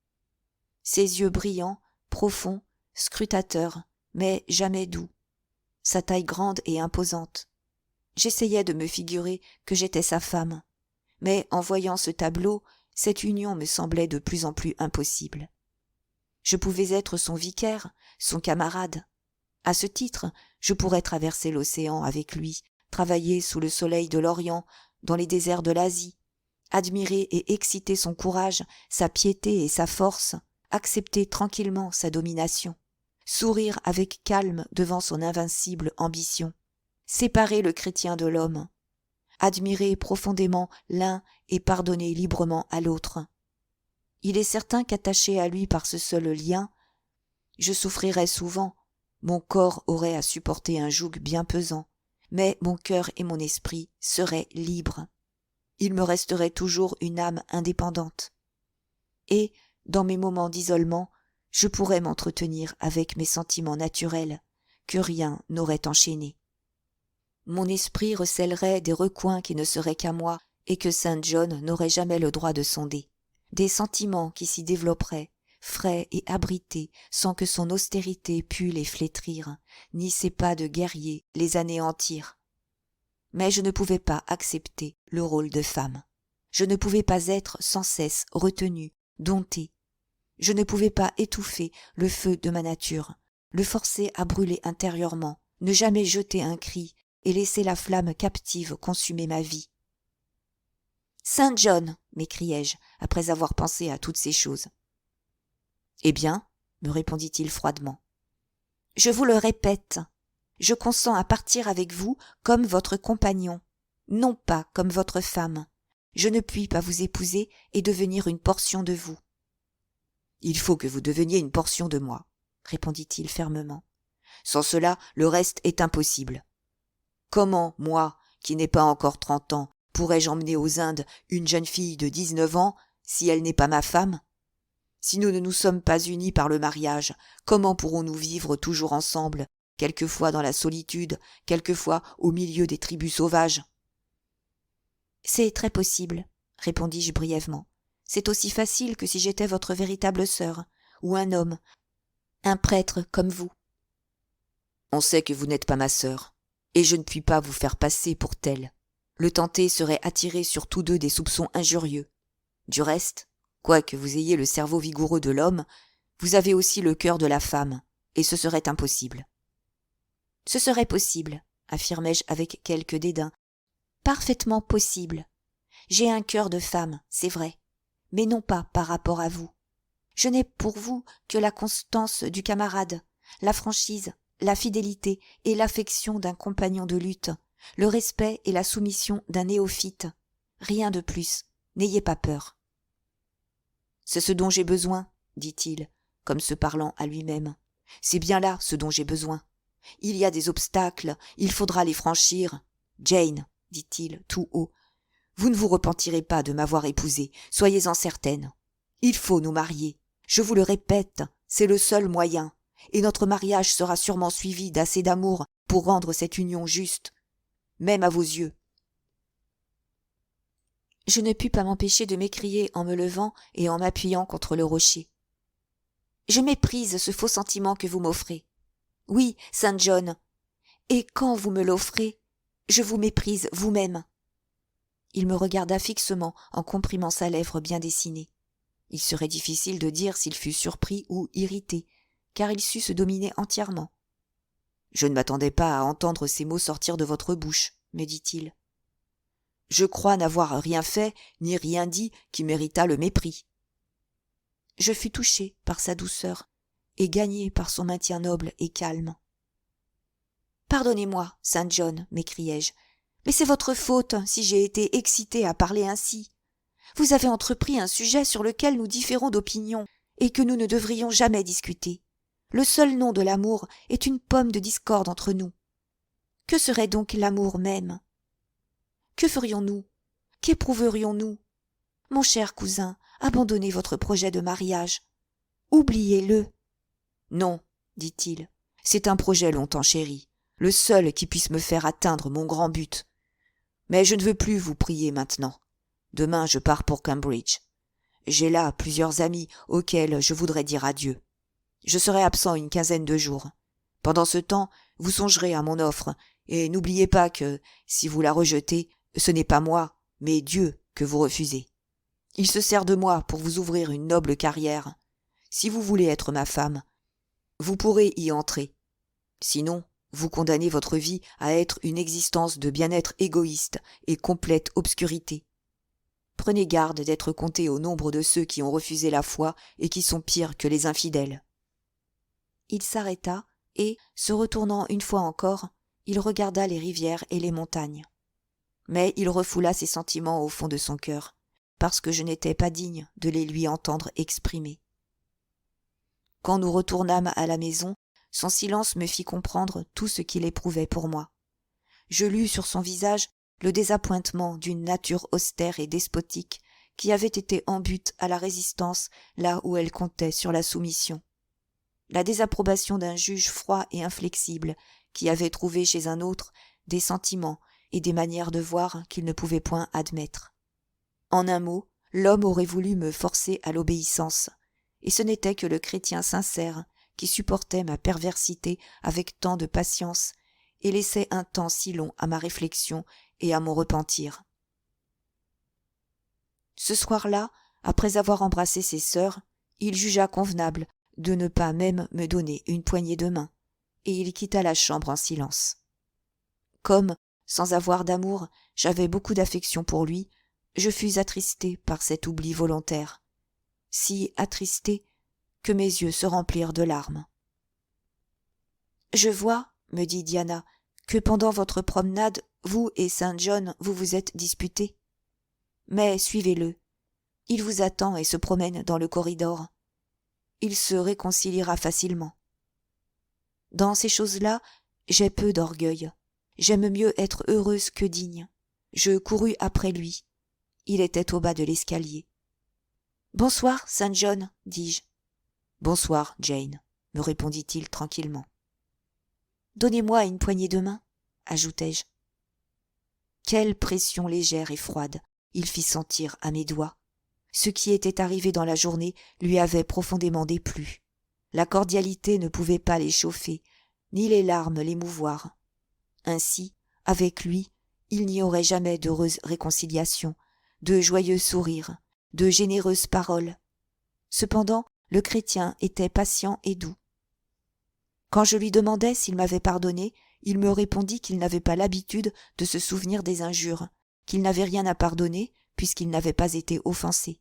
Ses yeux brillants, profonds, scrutateurs, mais jamais doux. Sa taille grande et imposante. J'essayais de me figurer que j'étais sa femme, mais en voyant ce tableau, cette union me semblait de plus en plus impossible. Je pouvais être son vicaire, son camarade. À ce titre, je pourrais traverser l'océan avec lui, travailler sous le soleil de l'Orient, dans les déserts de l'Asie, admirer et exciter son courage, sa piété et sa force, accepter tranquillement sa domination, sourire avec calme devant son invincible ambition, séparer le chrétien de l'homme, admirer profondément l'un et pardonner librement à l'autre. Il est certain qu'attaché à lui par ce seul lien, je souffrirais souvent, mon corps aurait à supporter un joug bien pesant, mais mon cœur et mon esprit seraient libres. Il me resterait toujours une âme indépendante. Et, dans mes moments d'isolement, je pourrais m'entretenir avec mes sentiments naturels, que rien n'aurait enchaînés. Mon esprit recèlerait des recoins qui ne seraient qu'à moi et que Saint John n'aurait jamais le droit de sonder. Des sentiments qui s'y développeraient, frais et abrités, sans que son austérité pût les flétrir, ni ses pas de guerrier les anéantir. Mais je ne pouvais pas accepter le rôle de femme. Je ne pouvais pas être sans cesse retenue, domptée. Je ne pouvais pas étouffer le feu de ma nature, le forcer à brûler intérieurement, ne jamais jeter un cri et laisser la flamme captive consumer ma vie. « Saint John !» m'écriai-je, après avoir pensé à toutes ces choses. « Eh bien ?» me répondit-il froidement. « Je vous le répète, je consens à partir avec vous comme votre compagnon, non pas comme votre femme. Je ne puis pas vous épouser et devenir une portion de vous. »« Il faut que vous deveniez une portion de moi, » répondit-il fermement. « Sans cela, le reste est impossible. Comment, moi, qui n'ai pas encore 30 ans, pourrais-je emmener aux Indes une jeune fille de 19 ans si elle n'est pas ma femme ? Si nous ne nous sommes pas unis par le mariage, comment pourrons-nous vivre toujours ensemble, quelquefois dans la solitude, quelquefois au milieu des tribus sauvages ? » « C'est très possible, » répondis-je brièvement. « C'est aussi facile que si j'étais votre véritable sœur, ou un homme, un prêtre comme vous. »« On sait que vous n'êtes pas ma sœur, et je ne puis pas vous faire passer pour telle. Le tenter serait attirer sur tous deux des soupçons injurieux. Du reste, quoique vous ayez le cerveau vigoureux de l'homme, vous avez aussi le cœur de la femme, et ce serait impossible. »« Ce serait possible, » affirmai-je avec quelque dédain. « Parfaitement possible. J'ai un cœur de femme, c'est vrai, mais non pas par rapport à vous. Je n'ai pour vous que la constance du camarade, la franchise, la fidélité et l'affection d'un compagnon de lutte, le respect et la soumission d'un néophyte. Rien de plus, n'ayez pas peur. »« C'est ce dont j'ai besoin, » dit-il, comme se parlant à lui-même. « C'est bien là ce dont j'ai besoin. Il y a des obstacles, il faudra les franchir. Jane, dit-il tout haut, vous ne vous repentirez pas de m'avoir épousée, soyez-en certaine. Il faut nous marier. Je vous le répète, c'est le seul moyen, et notre mariage sera sûrement suivi d'assez d'amour pour rendre cette union juste, même à vos yeux. » Je ne pus pas m'empêcher de m'écrier en me levant et en m'appuyant contre le rocher. « Je méprise ce faux sentiment que vous m'offrez. Oui, Saint John, et quand vous me l'offrez, je vous méprise vous-même. » Il me regarda fixement en comprimant sa lèvre bien dessinée. Il serait difficile de dire s'il fut surpris ou irrité, car il sut se dominer entièrement. « Je ne m'attendais pas à entendre ces mots sortir de votre bouche, » me dit-il. « Je crois n'avoir rien fait ni rien dit qui méritât le mépris. » Je fus touché par sa douceur et gagné par son maintien noble et calme. « Pardonnez-moi, Saint John, m'écriai-je, mais c'est votre faute si j'ai été excité à parler ainsi. Vous avez entrepris un sujet sur lequel nous différons d'opinion et que nous ne devrions jamais discuter. Le seul nom de l'amour est une pomme de discorde entre nous. Que serait donc l'amour même? Que ferions-nous? Qu'éprouverions-nous? Mon cher cousin, abandonnez votre projet de mariage. Oubliez-le. Non, dit-il, c'est un projet longtemps chéri, le seul qui puisse me faire atteindre mon grand but. Mais je ne veux plus vous prier maintenant. Demain je pars pour Cambridge. J'ai là plusieurs amis auxquels je voudrais dire adieu. Je serai absent une quinzaine de jours. Pendant ce temps, vous songerez à mon offre, et n'oubliez pas que, si vous la rejetez, ce n'est pas moi, mais Dieu que vous refusez. Il se sert de moi pour vous ouvrir une noble carrière. Si vous voulez être ma femme, vous pourrez y entrer. Sinon, vous condamnez votre vie à être une existence de bien-être égoïste et complète obscurité. Prenez garde d'être compté au nombre de ceux qui ont refusé la foi et qui sont pires que les infidèles. » Il s'arrêta et, se retournant une fois encore, il regarda les rivières et les montagnes. Mais il refoula ses sentiments au fond de son cœur, parce que je n'étais pas digne de les lui entendre exprimer. Quand nous retournâmes à la maison, son silence me fit comprendre tout ce qu'il éprouvait pour moi. Je lus sur son visage le désappointement d'une nature austère et despotique qui avait été en butte à la résistance là où elle comptait sur la soumission. La désapprobation d'un juge froid et inflexible qui avait trouvé chez un autre des sentiments et des manières de voir qu'il ne pouvait point admettre. En un mot, l'homme aurait voulu me forcer à l'obéissance, et ce n'était que le chrétien sincère qui supportait ma perversité avec tant de patience et laissait un temps si long à ma réflexion et à mon repentir. Ce soir-là, après avoir embrassé ses sœurs, il jugea convenable de ne pas même me donner une poignée de main, et il quitta la chambre en silence. Comme, sans avoir d'amour, j'avais beaucoup d'affection pour lui, je fus attristé par cet oubli volontaire, si attristé que mes yeux se remplirent de larmes. « Je vois, me dit Diana, que pendant votre promenade, vous et Saint John vous vous êtes disputés. Mais suivez-le. Il vous attend et se promène dans le corridor. Il se réconciliera facilement. Dans ces choses-là, j'ai peu d'orgueil. J'aime mieux être heureuse que digne. Je courus après lui. Il était au bas de l'escalier. « Bonsoir, Saint John, dis-je. »« Bonsoir, Jane, » me répondit-il tranquillement. « Donnez-moi une poignée de main, » ajoutai-je. Quelle pression légère et froide il fit sentir à mes doigts. Ce qui était arrivé dans la journée lui avait profondément déplu. La cordialité ne pouvait pas les chauffer, ni les larmes l'émouvoir. Ainsi, avec lui, il n'y aurait jamais d'heureuse réconciliation, de joyeux sourires, de généreuses paroles. Cependant, le chrétien était patient et doux. Quand je lui demandai s'il m'avait pardonné, il me répondit qu'il n'avait pas l'habitude de se souvenir des injures, qu'il n'avait rien à pardonner puisqu'il n'avait pas été offensé.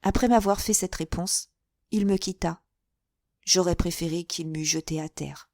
Après m'avoir fait cette réponse, il me quitta. J'aurais préféré qu'il m'eût jeté à terre.